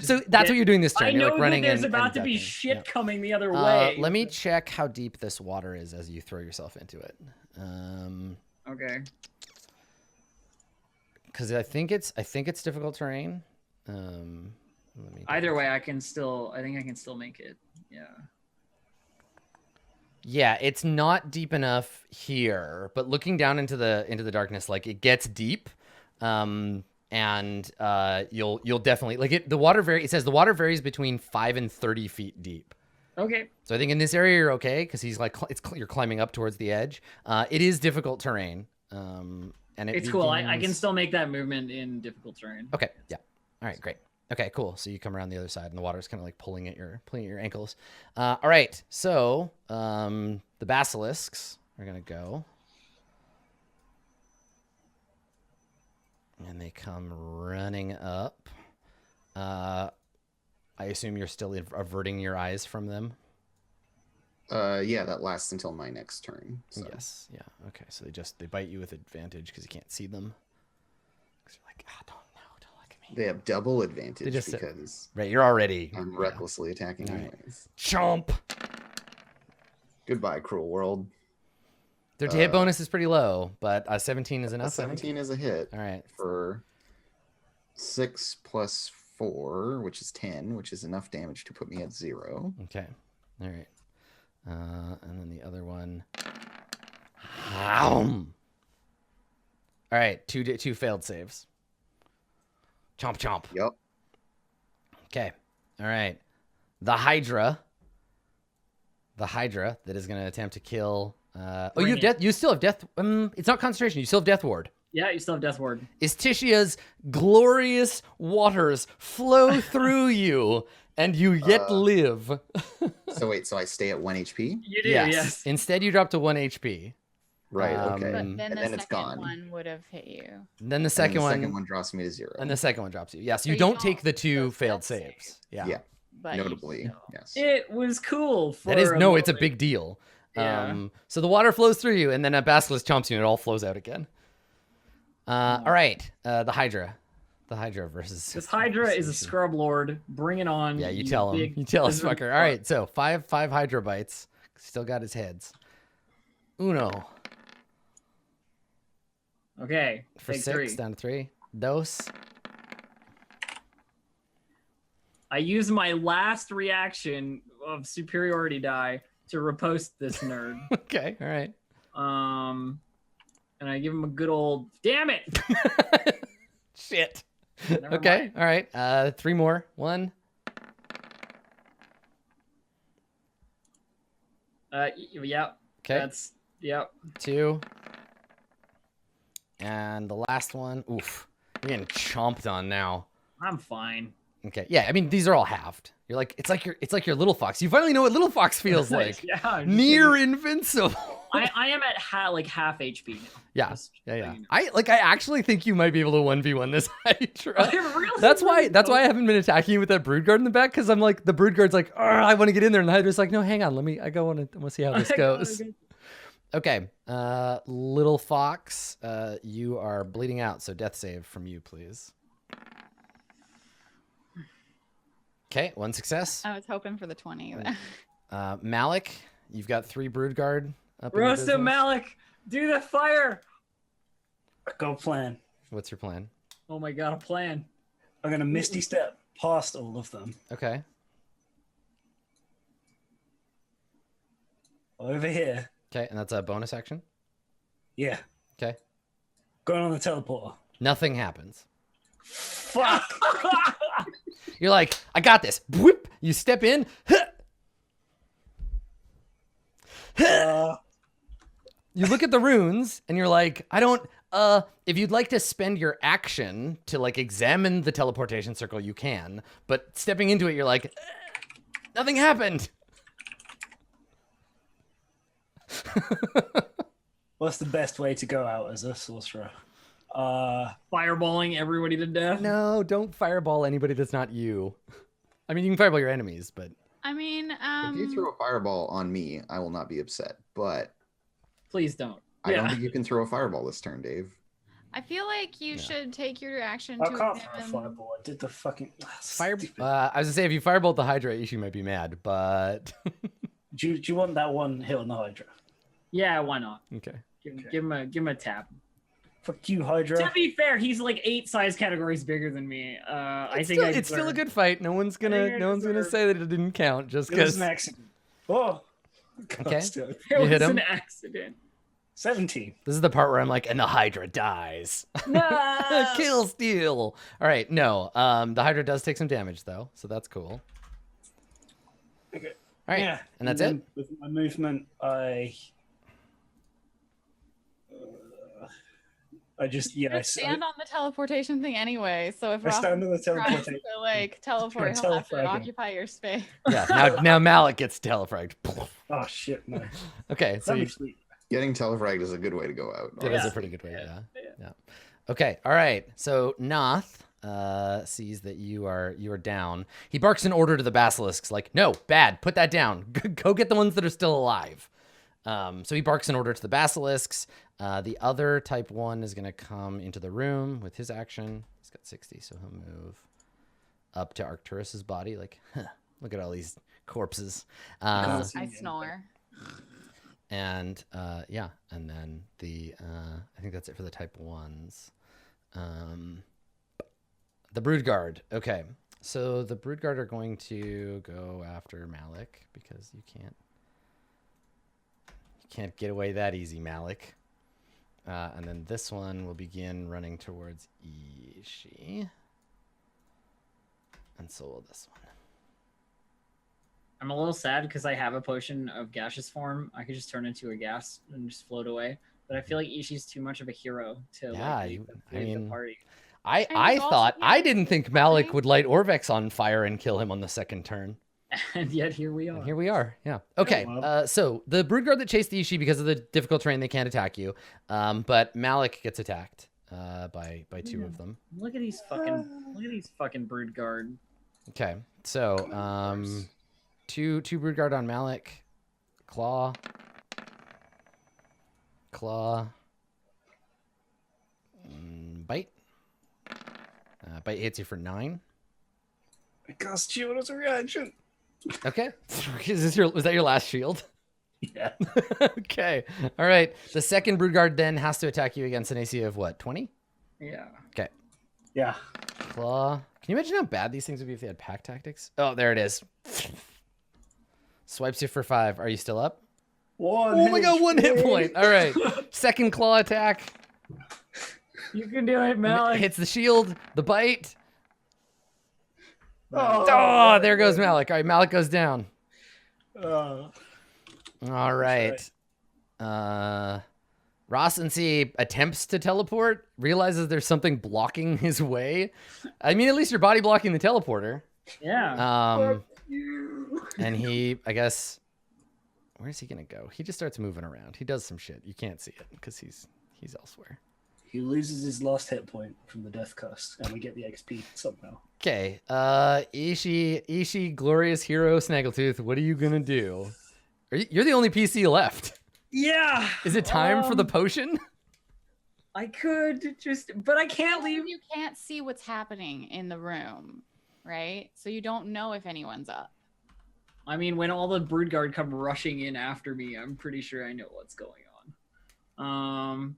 So that's what you're doing this turn. I You're know like running that there's and about to be ducking. shit Yeah. coming the other way. Let me check how deep this water is as you throw yourself into it. Okay. Because I think it's difficult terrain. Let me Either way, I think I can still make it. Yeah. Yeah, it's not deep enough here, but looking down into the darkness, like it gets deep. And you'll definitely like it. The water it says the water varies between 5 and 30 feet deep. Okay. So I think in this area you're okay because he's like you're climbing up towards the edge. It is difficult terrain. And It's cool. I can begins- still make that movement in difficult terrain. Okay. Yeah. All right. Great. Okay. Cool. So you come around the other side, and the water's kind of like pulling at your ankles. All right. So the basilisks are gonna go. And they come running up. I assume you're still averting your eyes from them. Yeah, that lasts until my next turn. So. Yes. Yeah. Okay. So they bite you with advantage because you can't see them. Because you're like, don't look at me. They have double advantage They just- because Right. You're already. I'm yeah. recklessly attacking All right. anyways. Chomp. Goodbye, cruel world. Their hit bonus is pretty low, but 17 is enough. I think? 17 is a hit. All right. For 6 plus 4, which is 10, which is enough damage to put me at 0. Okay. All right. And then the other one. All right. Two failed saves. Chomp chomp. Yep. Okay. All right. The Hydra that is going to attempt to kill. You have Bring death. You still have death. It's not concentration. You still have death ward. Yeah, you still have Death Ward. Istitia's glorious waters flow through you, and you yet live. So wait, so I stay at 1 HP? You do, Yes. yes. Instead, you drop to 1 HP. Right, Um, okay. But And then then the it's second gone. one would have hit you. Then the And second the one. second one drops me to 0. And the second one drops you. Yes, So you you don't take don't the 2 those failed death saves. saves. Yeah. But you Notably, still- yes. It was cool. For That is a no, it's a moment. big deal. Yeah. So the water flows through you, and then a basilisk chomps you, and it all flows out again. All right, the Hydra versus This Hydra is a Istitian. scrub lord. Bring it on. Yeah, you tell him. big You tell us, lizard fucker. All right, so five Hydra bites. Still got his heads. Uno Okay. for take 6 3. down to 3. Dos. I use my last reaction of superiority die to riposte this nerd. Okay, all right. And I give him a good old damn it. Shit. Never Okay, all right. 3 more. 1. Yeah. Okay. That's yep. 2. And the last one. Oof. You're getting chomped on now. I'm fine. Okay. Yeah, I mean these are all halved. You're like it's like your little fox. You finally know what little fox feels like. Yeah. I'm just Near kidding. invincible. I am at half HP now. Yeah. Just Yeah, so yeah. you know. I actually think you might be able to 1v1 this Hydra. I really That's why think I haven't been attacking you with that brood guard in the back, because I'm like the brood guard's like, I want to get in there, and the Hydra's like, no, hang on, I want to see how this goes. Okay, little fox, you are bleeding out, so death save from you, please. Okay, 1 success. I was hoping for the 20. Malik, you've got 3 brood guard up in your Roast him, business. Malik. Do the fire. Go plan. What's your plan? Oh my god, a plan. I'm gonna misty step past all of them Okay. over here. Okay, and that's a bonus action. Yeah, Okay. going on the teleporter. Nothing happens. Fuck. You're like, I got this. Whoop! You step in. You look at the runes and you're like, I don't, if you'd like to spend your action to like examine the teleportation circle, you can, but stepping into it, you're like, nothing happened. What's the best way to go out as a sorcerer? Fireballing everybody to death. No, don't fireball anybody that's not you. I mean, you can fireball your enemies, but I mean, If you throw a fireball on me, I will not be upset. But Please don't. I don't Yeah. think you can throw a fireball this turn, Dave. I feel like you should take your action I to can't throw a examine. fireball. I did the fucking fire. stupid. I was gonna say, if you firebolt the Hydra, she might be mad, but Do you want that one hit on the Hydra? Yeah, why not? okay. Give him a tap. Fuck you, Hydra. To be fair, he's like 8 size categories bigger than me. I think It's still a good fight. No one's think I gonna deserve- say that it didn't count just It was because. an accident. Oh. God, Okay. still. It You was hit him? an accident. 17. This is the part where I'm like, and the Hydra dies. No. Kill steal. All right, no. The Hydra does take some damage though, so that's cool. Okay. All right, Yeah. and that's then it. With my movement, I just You I stand on the teleportation thing anyway, so if I Ross stand on the tries teleportation. to like teleport, he'll have to Telefrag him. occupy your space. Yeah. Now Malik gets telefragged. Oh shit, no. Okay, so Let me you, sleep. Getting telefragged is a good way to go out. that is Yeah. a pretty good way. Yeah. Yeah. Okay. All right. So Noth, sees that you are down. He barks an order to the basilisks, like, no, bad, put that down. Go get the ones that are still alive. So he barks an order to the basilisks. The other type 1 is going to come into the room with his action. He's got 60, so he'll move up to Arcturus's body. Like, look at all these corpses. I snore. And yeah, and then I think that's it for the type 1s. The Broodguard. Okay, so the Broodguard are going to go after Malik because you can't get away that easy, Malik. And then this one will begin running towards Ishi. And so will this one. I'm a little sad because I have a potion of gaseous form. I could just turn into a gas and just float away. But I feel like Ishi's too much of a hero to lead the party. I didn't think Malik would light Orvex on fire and kill him on the second turn. And yet here we are. And here we are. Yeah. Okay. So the Broodguard that chased Ishi, because of the difficult terrain, they can't attack you. But Malik gets attacked by 2 of them. Look at these fucking Broodguard. Okay. So two Broodguard on Malik. Claw. Bite. Bite hits you for 9. I cast shield as a reaction. Okay. Was that your last shield? Yeah. Okay. All right. The second Broodguard then has to attack you against an AC of what? 20? Yeah. Okay. Yeah. Claw. Can you imagine how bad these things would be if they had pack tactics? Oh, there it is. Swipes you for 5. Are you still up? Oh my god, 1 hit point. All right. Second claw attack. You can do it, Malik. Hits the shield, the bite. Oh, there goes Malik. All right, Malik goes down. All right. Rossensee attempts to teleport, realizes there's something blocking his way. I mean, at least you're body blocking the teleporter. Yeah. And he, I guess, where's he gonna go? He just starts moving around. He does some shit. You can't see it because he's elsewhere. He loses his last hit point from the death curse, and we get the XP somehow. Okay, Ishi, glorious hero, Snaggletooth. What are you gonna do? You're the only PC left. Yeah. Is it time for the potion? I could but I can't leave. You can't see what's happening in the room, right? So you don't know if anyone's up. I mean, when all the Broodguard come rushing in after me, I'm pretty sure I know what's going on.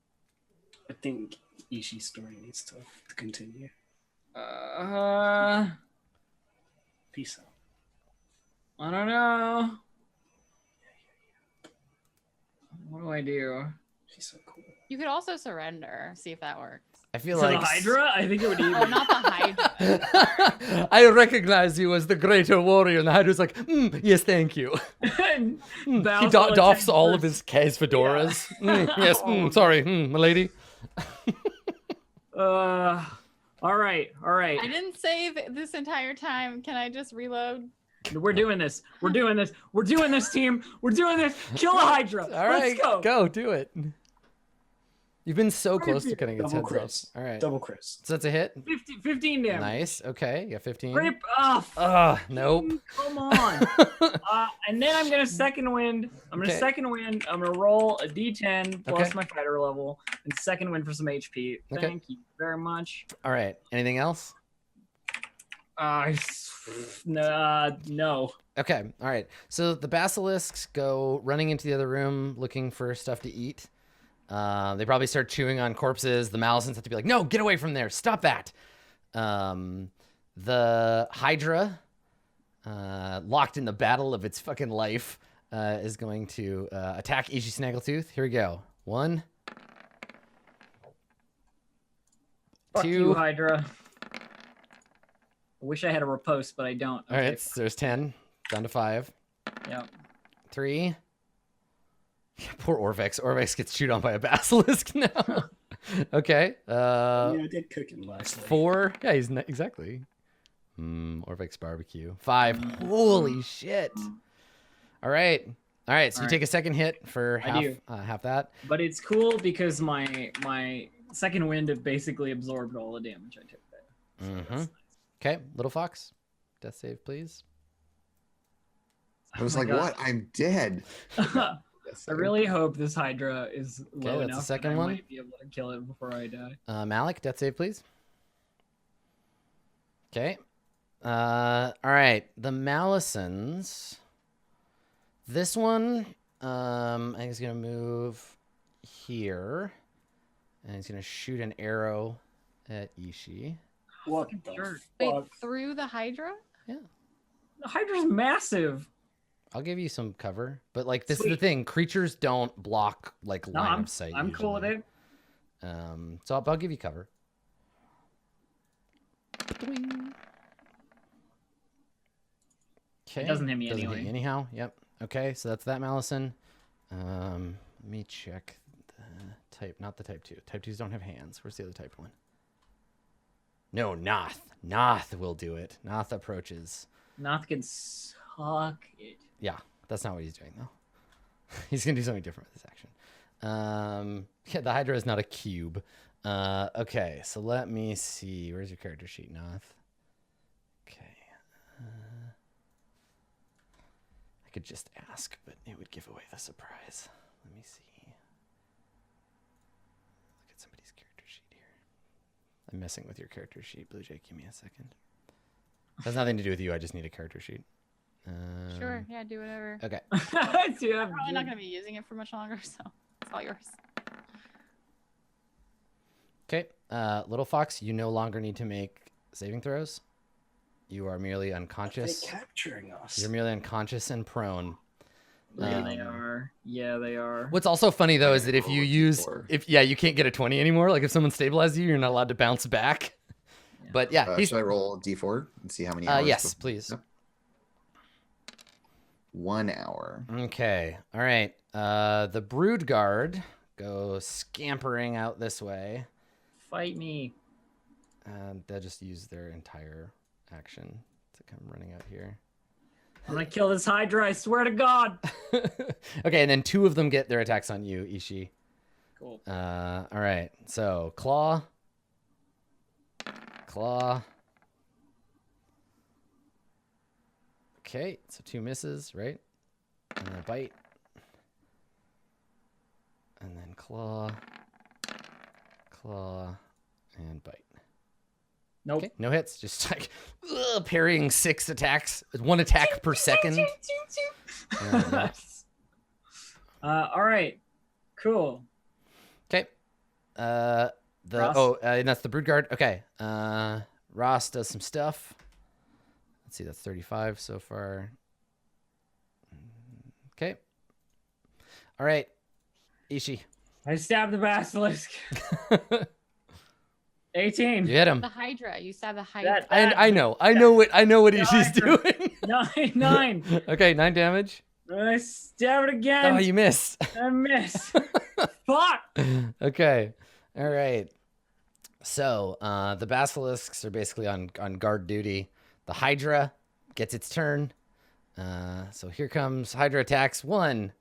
I think Ishi's story needs to continue. Peace out. I don't know. What do I do? She's so cool. You could also surrender, see if that works. I feel To like the Hydra? I think it would even. Oh, not the Hydra. I recognize you as the greater warrior, and the Hydra's like, yes, thank you. He doffs all of his fedoras. Yes, sorry, my lady. All right. I didn't save this entire time. Can I just reload? We're doing this. We're doing this, team. We're doing this. Kill the Hydra. All right, let's go. Go, do it. You've been so close to cutting its Double head off. crits. All right. Double crits. So that's a hit. 15 damage. Nice. Okay, you got 15. Rip off. Nope. Come on. And then I'm gonna second wind. I'm gonna roll a D10 plus my fighter level and second wind for some HP. Thank you very much. All right. Anything else? No. Okay. All right. So the basilisks go running into the other room looking for stuff to eat. They probably start chewing on corpses. The Malisons have to be like, no, get away from there. Stop that. The Hydra, locked in the battle of its fucking life, is going to attack Ishi Snaggletooth. Here we go. 1. Fuck 2. you, Hydra. I wish I had a riposte, but I don't. All right, so there's 10. Down to 5. Yep. 3. Poor Orvex. Orvex gets chewed on by a basilisk now. Okay. I did cook him last night. 4. Yeah, he's exactly. Orvex barbecue. 5. Holy shit. All right. So you take a second hit for half that. But it's cool because my second wind have basically absorbed all the damage I took there. So Mm-hmm. Okay, little fox, death save, please. I was Oh my like, God. what? I'm dead. I really hope this Hydra is low that's the enough second that I one. might be able to kill it before I die. Malik, death save, please. Okay. All right. The Malisons. This one, I think he's gonna move here, and he's gonna shoot an arrow at Ishii. What Fucking the jerk. Wait, fuck? through the Hydra? The Hydra's massive. I'll give you some cover, but like this is the Sweet. thing: creatures don't block like No, line of sight. I'm cool with usually. it. So I'll give you cover. Okay. It doesn't hit me Doesn't hit anyway. you anyhow. Yep. Okay, so that's that Malison. Let me check the type. Not the type 2. Type 2s don't have hands. Where's the other type 1? No, Noth. Noth will do it. Noth approaches. Noth can suck it. Yeah, that's not what he's doing though. He's gonna do something different with this action. Yeah, the Hydra is not a cube. Okay, so let me see. Where's your character sheet, Noth? Okay. I could just ask, but it would give away the surprise. Let me see. Look at somebody's character sheet here. I'm messing with your character sheet, Blue Jay. Give me a second. It has nothing to do with you. I just need a character sheet. Sure. Yeah, do whatever. Okay. Do you have- Probably not going to be using it for much longer, so it's all yours. Okay. Little Fox, you no longer need to make saving throws. You are merely They're unconscious. capturing us. You're merely unconscious and prone. Yeah, they are. Yeah, they are. What's also funny though is that if you Roll a use, D4. you can't get a 20 anymore. Like if someone stabilizes you, you're not allowed to bounce back. Yeah. But yeah, he's Should I roll D4 and see how many hours? yes, before- please. Yep. 1 hour. Okay. All right. The Brood Guard goes scampering out this way. Fight me. They'll just use their entire action to come running out here. I'm gonna kill this Hydra, I swear to God. Okay, and then 2 of them get their attacks on you, Ishii. Cool. All right. So claw. Okay, so 2 misses, right? And then a bite. And then claw, and bite. Nope. Okay, no hits. Just like parrying 6 attacks, 1 attack per second. Yeah. All right. Cool. Okay. Ross? And that's the Brood Guard. Okay. Ross does some stuff. Let's see, that's 35 so far. Okay. All right. Ishii. I stabbed the basilisk. 18. You hit him. The Hydra. You saw the Hydra. That- I know what Yeah, Ishii's I- doing. 9. Okay, 9 damage. I stab it again. Oh, you missed. I miss. Fuck. Okay. All right. So the basilisks are basically on guard duty. The Hydra gets its turn. So here comes Hydra attacks. 1,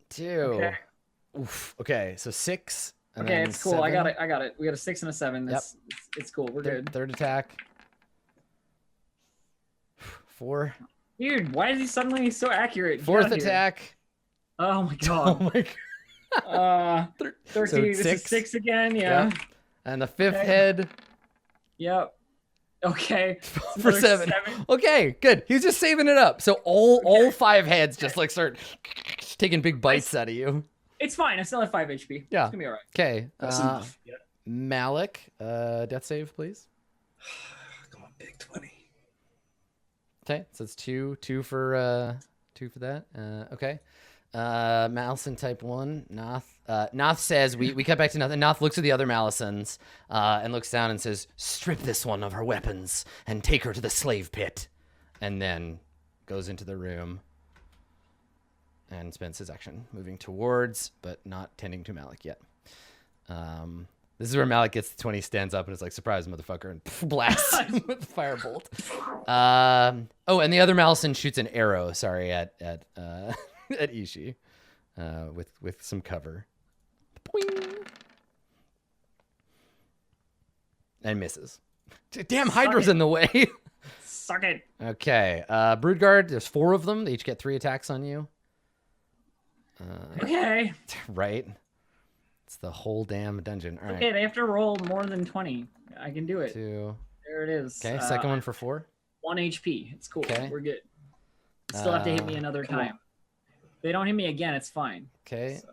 2. Okay. Oof. Okay. So 6. And Okay, then it's cool. I 7. got it. We got a 6 and a 7. Yep. It's cool. We're good. Third attack. 4. Dude, why is he suddenly so accurate? Get 4th out here. attack. Oh my Oh god. my god. 13. So This is 6. 6 again. Yeah. Yep. And the 5th Okay. head Yep. Okay. for Another 7. Okay, good. He's just saving it up. So all 5 heads just like start taking big bites out of you. It's fine. I still have 5 HP. Yeah. It's gonna be all right. Okay. That's enough. Yeah. Malik, death save, please. Come on, big 20. Okay, so it's 2 for that. Okay. Malison type 1. Noth says we cut back to Noth, and Noth looks at the other Malisons and looks down and says, "Strip this one of her weapons and take her to the slave pit," and then goes into the room and spends his action moving towards, but not tending to Malik yet. This is where Malik gets the 20, stands up, and is like, "Surprise, motherfucker," and blasts him with the firebolt. Oh, and the other Malison shoots an arrow, sorry, at Ishii with some cover. Boing. and misses. Damn, Hydra's in the way. Suck it. Okay, Broodguard, there's 4 of them. They each get 3 attacks on you. Okay. Right? It's the whole damn dungeon. All right. Okay, they have to roll more than 20. I can do it. 2. There it is. Okay, second one for 4. 1 HP. It's cool. Okay. We're good. Still have to hit me another come on. time. If they don't hit me again, it's fine. Okay. So,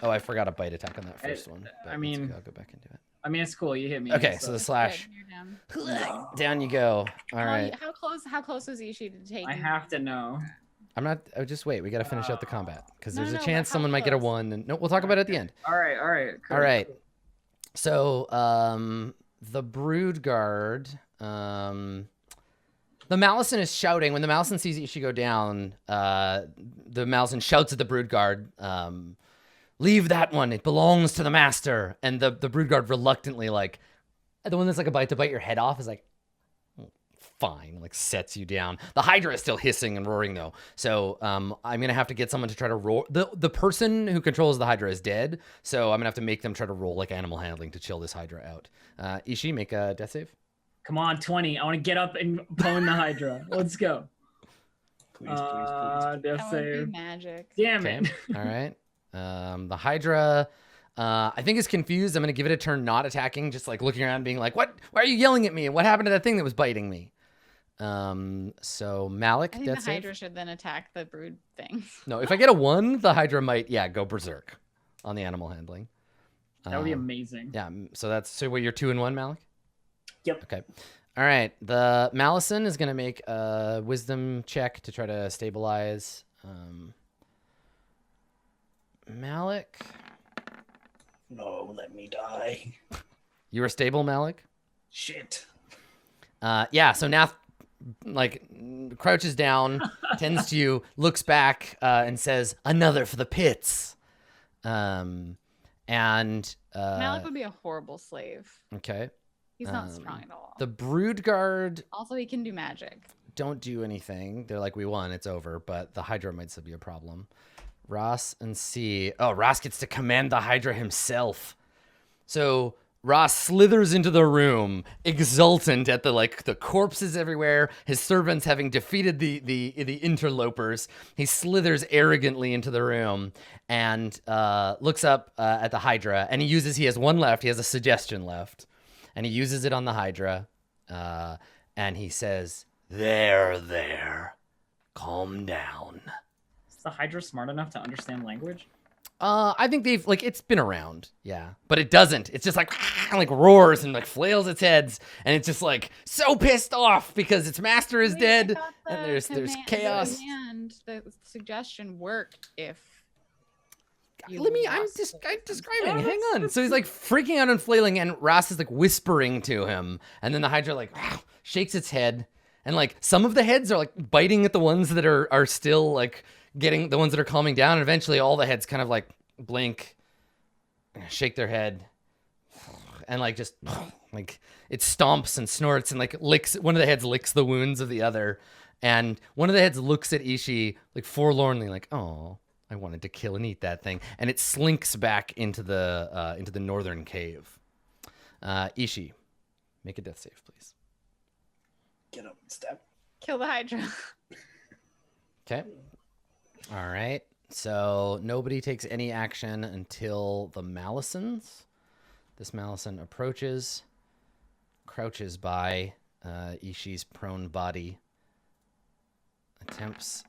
Oh, I forgot a bite attack on that first one. but I it's mean- okay, I'll go back and do it. I mean, it's cool. You hit me. Okay, so the slash. Good, you're down. Down you go. All How- right. How close was Ishi to take? I have to know. I'm not. Oh, just wait. We got to finish out the combat because No, there's no, a but chance how someone might get a close? 1. And no, we'll talk about it at the end. All right. Cool. All right. So, the Brood Guard, the Malison is shouting. When the Malison sees Ishi go down, the Malison shouts at the Brood Guard, leave that one. It belongs to the master. And the Brood Guard reluctantly, like, the one that's like about to bite your head off is like, fine, like sets you down. The Hydra is still hissing and roaring though. So I'm going to have to get someone to try to roll. The person who controls the Hydra is dead. So I'm going to have to make them try to roll like animal handling to chill this Hydra out. Ishi, make a death save. Come on, 20. I want to get up and pwn the Hydra. Let's go. Please. Death That would be save. magic. Damn Okay. it. All right. The Hydra, I think is confused. I'm going to give it a turn not attacking, just like looking around being like, what? Why are you yelling at me? And what happened to that thing that was biting me? So Malik, I think death the save. Hydra should then attack the brood thing. No, if I get a 1, the Hydra might, go berserk on the animal handling. That would be amazing. Yeah, so what, you're 2 and 1, Malik? Yep. Okay. All right. The Malison is going to make a wisdom check to try to stabilize. Malik, No, let me die. you were stable, Malik? Shit. So Nath, like, crouches down, tends to you, looks back, and says, another for the pits. And Malik would be a horrible slave. okay. He's not strong at all. The Brood Guard Also, he can do magic. don't do anything. They're like, we won, it's over. But the Hydra might still be a problem. Ross and C. Oh, Ross gets to command the Hydra himself. So Ross slithers into the room, exultant at the corpses everywhere, his servants having defeated the interlopers. He slithers arrogantly into the room and looks up at the Hydra. And he has 1 left. He has a suggestion left. And he uses it on the Hydra. And he says, there. Calm down. Is the Hydra smart enough to understand language? I think they've it's been around, yeah, but it doesn't. It's just like roars and like flails its heads, and it's just like so pissed off because its master is Wait, I dead, thought and the there's chaos. The suggestion worked if. you I'm lost describing. Hang on. So he's like freaking out and flailing, and Ross is like whispering to him, and then the Hydra like shakes its head, and like some of the heads are like biting at the ones that are still like getting the ones that are calming down, and eventually all the heads kind of like blink, shake their head, and like just like it stomps and snorts and like licks. One of the heads licks the wounds of the other, and one of the heads looks at Ishi like forlornly, like, "Oh, I wanted to kill and eat that thing," and it slinks back into the northern cave. Ishi, make a death save, please. Get up and stab. Kill the Hydra. Okay. All right. So nobody takes any action until the Malisons. This Malison approaches, crouches by Ishi's prone body, attempts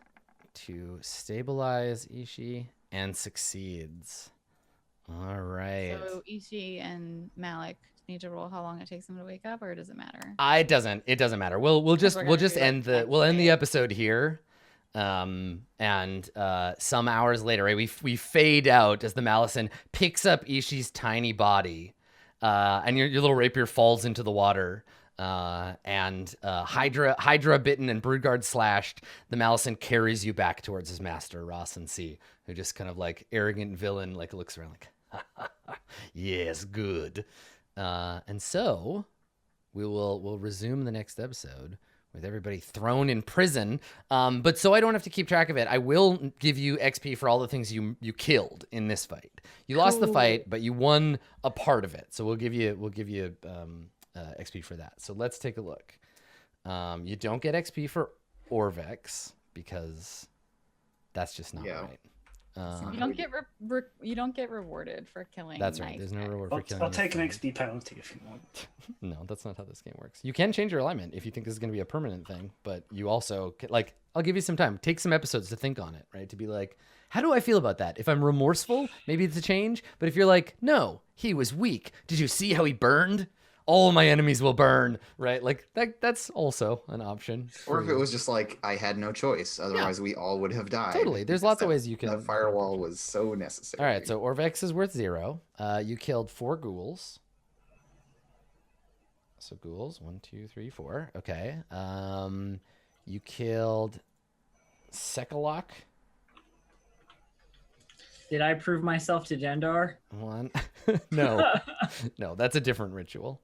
to stabilize Ishi, and succeeds. All right. So Ishi and Malik need to roll how long it takes them to wake up, or does it matter? It doesn't matter. We'll just we're gonna do, like, end next we'll end the day. episode here. And some hours later, right, we fade out as the Malison picks up Ishi's tiny body, and your little rapier falls into the water. And Hydra bitten and Broodguard slashed, the Malison carries you back towards his master, Ross and C, who just kind of like arrogant villain, like looks around like, yes, good. And so we'll resume the next episode with everybody thrown in prison. But so I don't have to keep track of it, I will give you XP for all the things you killed in this fight. You lost the fight, but you won a part of it. So we'll give you XP for that. So let's take a look. You don't get XP for Orvex because that's just not Yeah. right. You don't get you don't get rewarded for killing. That's right. nice There's no guys. reward for killing. I'll your take an friend. XP penalty if you want. No, that's not how this game works. You can change your alignment if you think this is going to be a permanent thing, but you also like, I'll give you some time. Take some episodes to think on it, right? To be like, how do I feel about that? If I'm remorseful, maybe it's a change. But if you're like, no, he was weak. Did you see how he burned? All my enemies will burn, right? Like that's also an option. Or for if you. it was just like I had no choice, otherwise we all would have died. Totally. There's because lots of that- ways you can. That firewall was so necessary. All right, so Orvex is worth 0. You killed 4 ghouls. So ghouls, 1, 2, 3, 4. Okay. You killed Sekalok. Did I prove myself to Jendar? 1. No, no, that's a different ritual.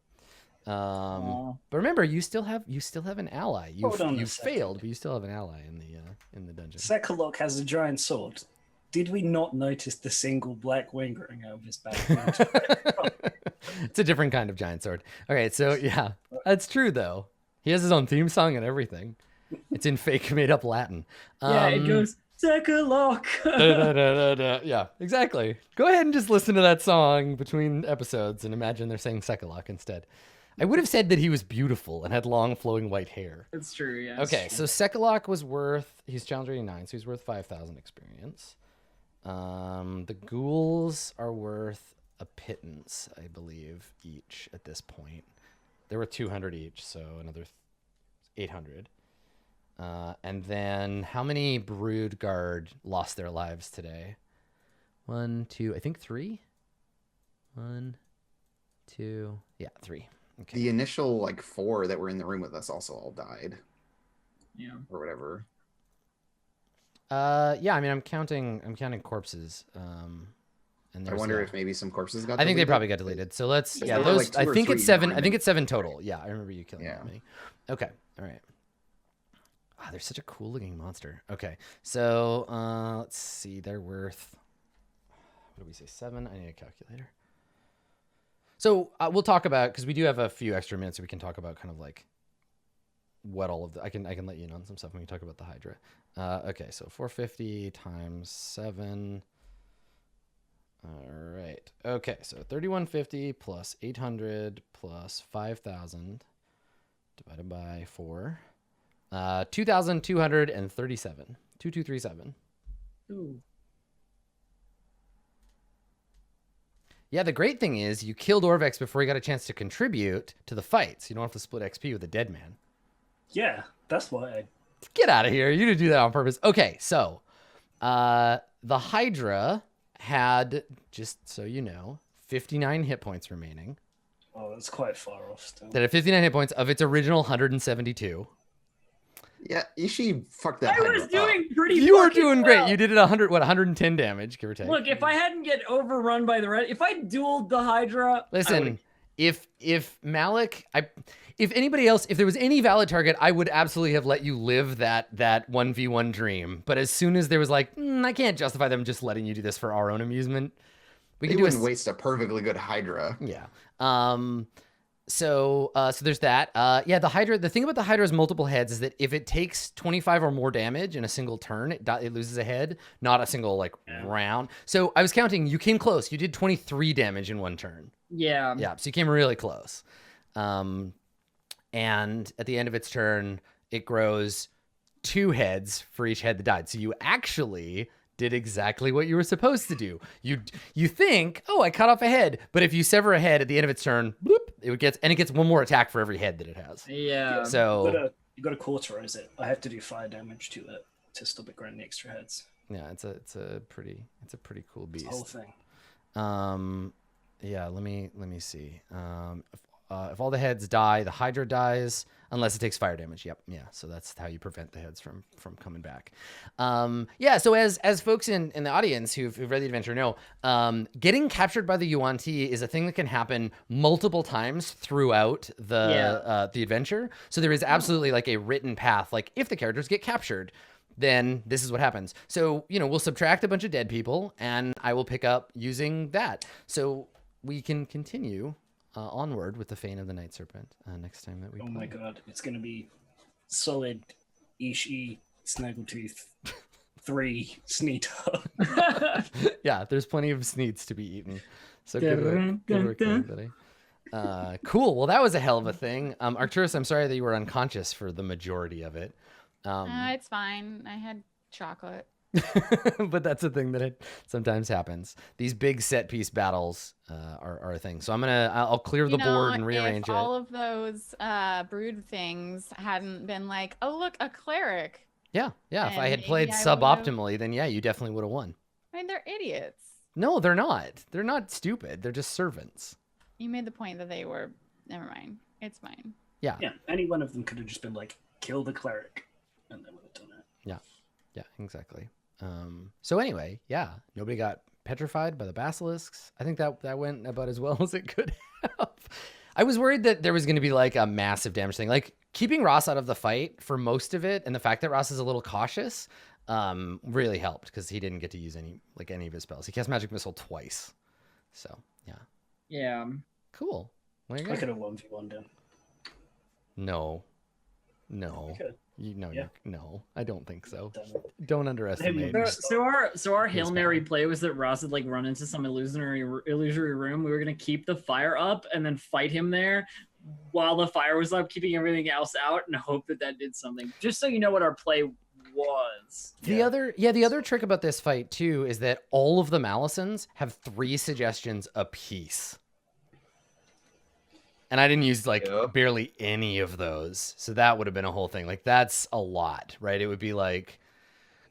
Aw. But remember, you still have an ally. Hold on a You've second. failed, but you still have an ally in the dungeon. Sekalok has a giant sword. Did we not notice the single black wing going over his back? It's a different kind of giant sword. Okay, so yeah, that's true though. He has his own theme song and everything. It's in fake made up Latin. Yeah, it goes Sekalok. Da-da-da-da-da. Yeah, exactly. Go ahead and just listen to that song between episodes and imagine they're saying Sekalok instead. I would have said that he was beautiful and had long flowing white hair. It's true, yes. Okay, so Sekalok was worth, he's challenge 89, so he's worth 5,000 experience. The ghouls are worth a pittance, I believe, each at this point. There were 200 each, so another 800. And then how many Brood Guard lost their lives today? 1, 2, I think 3? 1, 2, yeah, 3. Okay. The initial like 4 that were in the room with us also all died Yeah. or whatever. Yeah, I mean, I'm counting corpses. And I there's, wonder yeah. if maybe some corpses got. I think they deleted. probably got deleted. So let's, Because yeah, there were, those. like, 2 I or think it's 3 7. I diamonds. think it's 7 total. Yeah, I remember you killing Yeah. that many. Okay, all right. Ah, they're such a cool looking monster. Okay, so let's see. They're worth. What do we say? 7. I need a calculator. So we'll talk about, because we do have a few extra minutes, so we can talk about kind of like what all of the. I can let you in on some stuff when we talk about the Hydra. Okay, so 450 times 7. All right. Okay, so 3150 plus 800 plus 5,000 divided by 4. 2,237. 2237. Ooh. Yeah, the great thing is you killed Orvex before he got a chance to contribute to the fights. You don't have to split XP with a dead man. Yeah, that's why I... Get out of here. You didn't do that on purpose. Okay, so the Hydra had, just so you know, 59 hit points remaining. Oh, that's quite far off still. That had 59 hit points of its original 172. Yeah, Ishi fucked that. I Hydra was up. doing pretty You were fucking doing well. great. You did it 110 damage, give or take. Look, if I hadn't get overrun by the red, if I dueled the Hydra, I Listen, would've- if Malik, if anybody else, if there was any valid target, I would absolutely have let you live that 1v1 dream. But as soon as there was like, I can't justify them just letting you do this for our own amusement. We They can do wouldn't a, waste a perfectly good Hydra. yeah. So there's that. Yeah, the Hydra, the thing about the Hydra's multiple heads is that if it takes 25 or more damage in a single turn, it loses a head, not a single like round. So I was counting, you came close. You did 23 damage in one turn. yeah. Yeah, so you came really close. And at the end of its turn, it grows 2 heads for each head that died. So you actually did exactly what you were supposed to do. You think, oh, I cut off a head, but if you sever a head at the end of its turn, bloop, it gets 1 more attack for every head that it has. Yeah. So You gotta cauterize it. I have to do fire damage to it to stop it growing extra heads. yeah, it's a pretty cool It's the whole beast. thing. Yeah, let me see. If all the heads die, the Hydra dies unless it takes fire damage. Yep. Yeah. So that's how you prevent the heads from coming back. Yeah. So as folks in the audience who've read the adventure know, getting captured by the Yuan-Ti is a thing that can happen multiple times throughout the adventure. So there is absolutely like a written path. Like if the characters get captured, then this is what happens. So, we'll subtract a bunch of dead people and I will pick up using that. So we can continue onward with the Fane of the Night Serpent next time that we Oh play. my god, it's gonna be solid Ishi, Snaggletooth, 3 Sneeter. Yeah, there's plenty of sneeds to be eaten. So good work, everybody. Cool. Well, that was a hell of a thing. Arcturus, I'm sorry that you were unconscious for the majority of it. It's fine. I had chocolate. But that's a thing that it sometimes happens. These big set piece battles are a thing. So I'll clear the board and rearrange if all of those brood things hadn't been like, oh look, a cleric. Yeah. If I had maybe played I suboptimally, then yeah, you definitely would have won. I mean, they're idiots. No, they're not. They're not stupid. They're just servants. You made the point that they were. Never mind. It's fine. Yeah. Yeah, any one of them could have just been like, kill the cleric, and they would have done it. Yeah, exactly. So anyway, yeah, nobody got petrified by the basilisks. I think that went about as well as it could have. I was worried that there was going to be like a massive damage thing. Like keeping Ross out of the fight for most of it, and the fact that Ross is a little cautious really helped because he didn't get to use any of his spells. He cast Magic Missile twice. So yeah. Yeah. Cool. There you I go. could have 1v1'd him. No. I could. No, I don't think so. Done it. Don't underestimate. Maybe. So our He's Hail Mary fine. play was that Ross had like run into some illusory room. We were gonna keep the fire up and then fight him there while the fire was up, keeping everything else out, and hope that did something. Just so you know what our play was. The other trick about this fight too is that all of the Malisons have 3 suggestions apiece. And I didn't use barely any of those. So that would have been a whole thing. Like that's a lot, right? It would be like,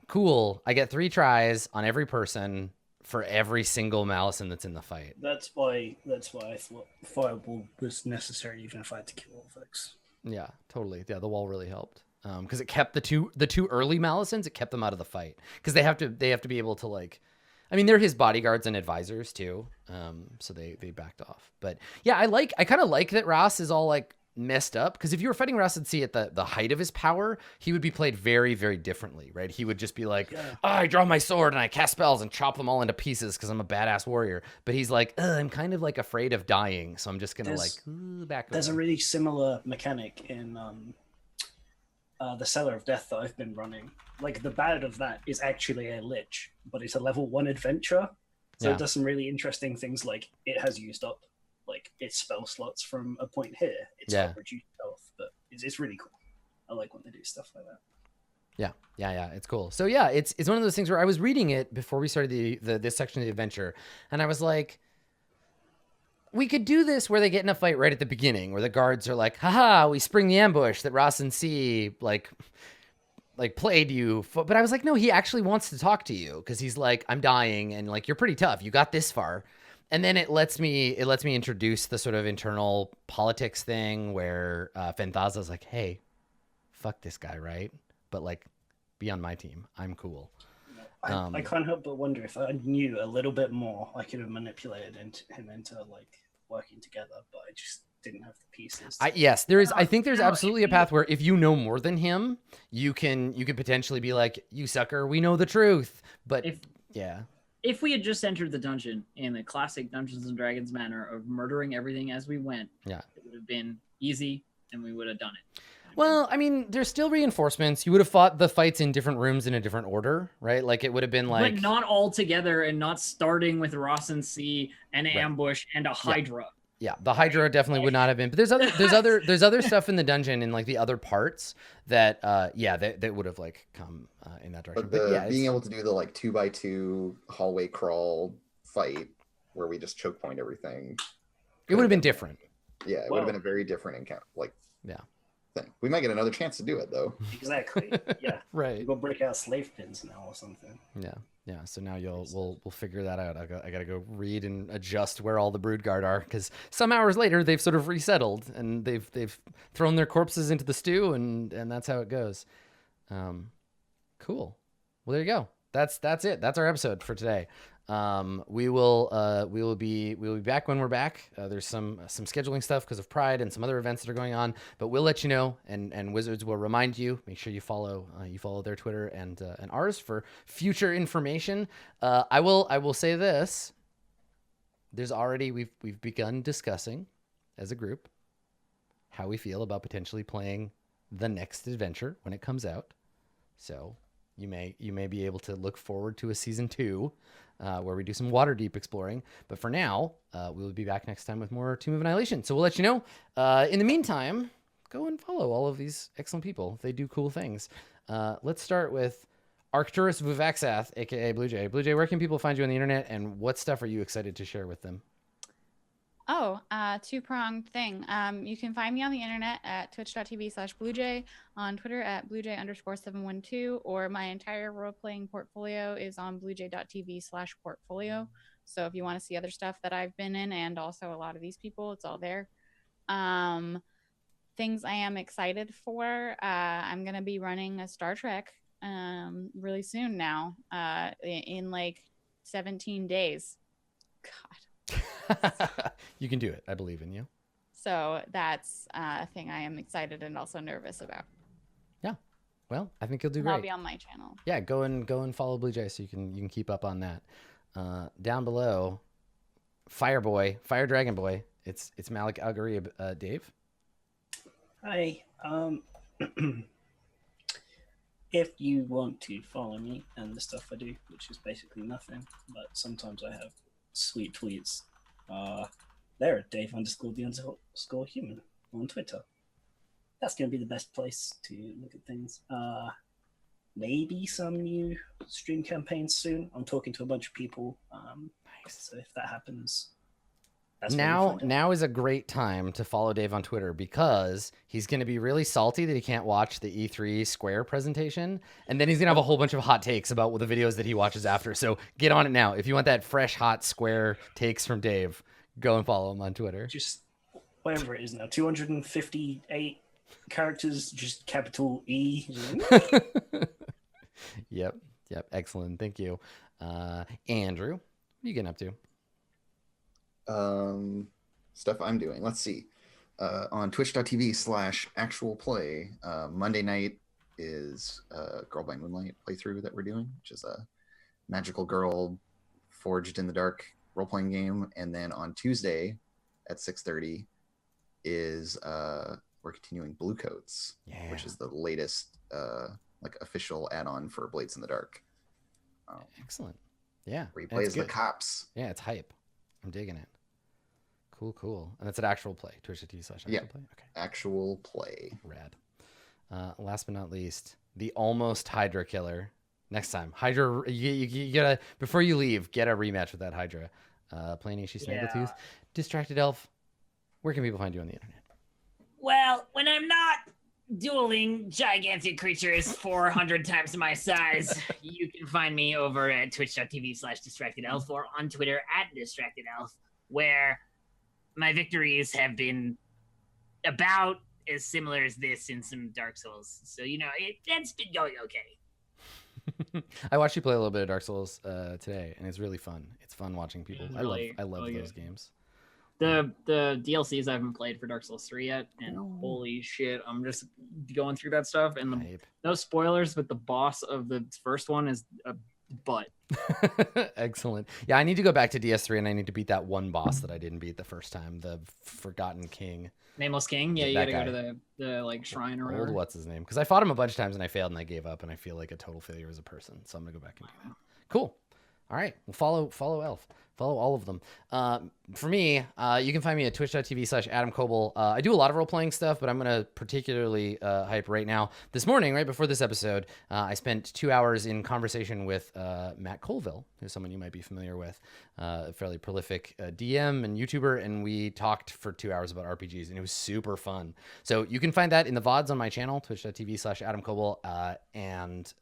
cool, I get 3 tries on every person for every single Malison that's in the fight. That's why I thought Fireball was necessary, even if I had to kill all folks. Yeah, totally. Yeah, the wall really helped. Because it kept the two early Malisons, it kept them out of the fight. Because they have to be able to like, I mean, they're his bodyguards and advisors too. So they backed off. But yeah, I kind of like that Ross is all like messed up. Because if you were fighting Ross at sea at the height of his power, he would be played very, very differently, right? He would just be like, I draw my sword and I cast spells and chop them all into pieces because I'm a badass warrior. But he's like, I'm kind of like afraid of dying, so I'm just gonna back away. There's a really similar mechanic in the Cellar of Death that I've been running. Like the bad of that is actually a lich, but it's a level 1 adventure. So Yeah. it does some really interesting things, like it has used up like its spell slots from a point here. It's got reduced health, but it's really cool. I like when they do stuff like that. Yeah, it's cool. So yeah, it's one of those things where I was reading it before we started this section of the adventure, and I was like, we could do this where they get in a fight right at the beginning, where the guards are like, haha, we spring the ambush that Ross and C like played you. But I was like, no, he actually wants to talk to you because he's like, I'm dying and like, you're pretty tough. You got this far. And then it lets me introduce the sort of internal politics thing where Fenthaza's like, hey, fuck this guy, right? But like, be on my team. I'm cool. I can't help but wonder if I knew a little bit more, I could have manipulated him into like working together, but I just didn't have the pieces. Yes, there is. I think there's absolutely a path where if you know more than him, you can potentially be like, you sucker, we know the truth. But If we had just entered the dungeon in the classic Dungeons and Dragons manner of murdering everything as we went, it would have been easy and we would have done it. Well, I mean, there's still reinforcements. You would have fought the fights in different rooms in a different order, right? Like it would have been like, but not all together and not starting with Ross and C, an ambush and a Hydra. Yeah, the Hydra definitely would not have been. But there's other stuff in the dungeon in like the other parts that that would have like come in that direction. But being able to do the like 2x2 hallway crawl fight where we just choke point everything, it would have been different. Yeah, it would have been a very different encounter. Thing. We might get another chance to do it though. Exactly. Yeah. Right. We'll break out slave pins now or something. Yeah. So now we'll figure that out. I gotta go read and adjust where all the Broodguard are, because some hours later they've sort of resettled and they've thrown their corpses into the stew and that's how it goes. Cool. Well, there you go. That's it. That's our episode for today. We will be back when we're back. There's some scheduling stuff because of Pride and some other events that are going on, but we'll let you know, and Wizards will remind you. Make sure you follow their Twitter and ours for future information. I will say this: we've begun discussing as a group how we feel about potentially playing the next adventure when it comes out. So you may be able to look forward to a season 2 where we do some water deep exploring. But for now, we will be back next time with more Tomb of Annihilation. So we'll let you know. In the meantime, go and follow all of these excellent people. They do cool things. Let's start with Arcturus Vuvaxath, aka Blue Jay. Blue Jay, where can people find you on the internet, and what stuff are you excited to share with them? Oh, two-pronged thing. You can find me on the internet at twitch.tv/bluejay, on Twitter at bluejay_712, or my entire role-playing portfolio is on bluejay.tv/portfolio. So if you want to see other stuff that I've been in, and also a lot of these people, it's all there. Things I am excited for. I'm going to be running a Star Trek really soon now, in like 17 days. God. You can do it. I believe in you. So that's a thing I am excited and also nervous about. Yeah. Well, I think you'll do And great. I'll be on my channel. Yeah, go and follow Blue Jay so you can keep up on that. Down below, Fire Dragon Boy. It's Malik Algarib. Dave. Hi. If you want to follow me and the stuff I do, which is basically nothing, but sometimes I have sweet tweets. There at Dave_the_human on Twitter. That's going to be the best place to look at things. Maybe some new stream campaigns soon. I'm talking to a bunch of people. Nice. So if that happens, that's when you'll find out. Now is a great time to follow Dave on Twitter, because he's going to be really salty that he can't watch the E3 Square presentation, and then he's going to have a whole bunch of hot takes about the videos that he watches after. So get on it now. If you want that fresh, hot Square takes from Dave, go and follow him on Twitter. Just whatever it is now, 258 characters, just capital E. Yep. Excellent. Thank you. Andrew, what are you getting up to? Stuff I'm doing. Let's see. On twitch.tv/actualplay, Monday night is Girl by Moonlight playthrough that we're doing, which is a magical girl forged in the dark role-playing game. And then on Tuesday at 6:30 is we're continuing Blue Coats, which is the latest like official add-on for Blades in the Dark. Excellent. Yeah. Where he plays the cops. Yeah, it's hype. I'm digging it. Cool. And that's an actual play. Twitch.tv/actual play. Okay. Actual play. Rad. Last but not least, the almost Hydra killer. Next time, Hydra. You gotta, before you leave, get a rematch with that Hydra. Playing Ishi Snaggletooth. Distracted Elf. Where can people find you on the internet? Well, when I'm not dueling gigantic creatures 400 times my size, you can find me over at twitch.tv/distractedelf or on Twitter at distractedelf, where my victories have been about as similar as this in some Dark Souls. So, that's been going okay. I watched you play a little bit of Dark Souls today, and it's really fun. It's fun watching people. I love those games. The DLCs I haven't played for Dark Souls 3 yet, and holy shit, I'm just going through that stuff. And no spoilers, but the boss of the first one is a butt. Excellent. Yeah, I need to go back to DS3, and I need to beat that one boss that I didn't beat the first time, the Forgotten King. Nameless King? Yeah, you gotta go to the like shrine or whatever. Old what's his name? Because I fought him a bunch of times and I failed and I gave up, and I feel like a total failure as a person. So I'm gonna go back and do that. Cool. All right. Well, follow Elf. Follow all of them. For me, you can find me at twitch.tv/Adam Coble. I do a lot of role-playing stuff, but I'm going to particularly hype right now. This morning, right before this episode, I spent 2 hours in conversation with Matt Colville, who's someone you might be familiar with, a fairly prolific DM and YouTuber, and we talked for 2 hours about RPGs, and it was super fun. So you can find that in the VODs on my channel, twitch.tv/Adam Coble, and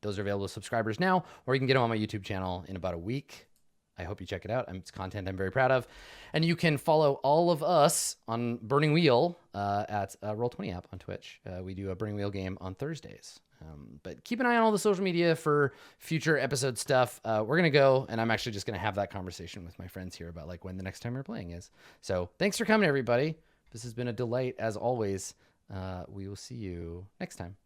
those are available to subscribers now, or you can get them on my YouTube channel in about a week. I hope you check it out. It's content I'm very proud of. And you can follow all of us on Burning Wheel at Roll20 app on Twitch. We do a Burning Wheel game on Thursdays. But keep an eye on all the social media for future episode stuff. We're going to go, and I'm actually just going to have that conversation with my friends here about like when the next time we're playing is. So thanks for coming, everybody. This has been a delight, as always. We will see you next time.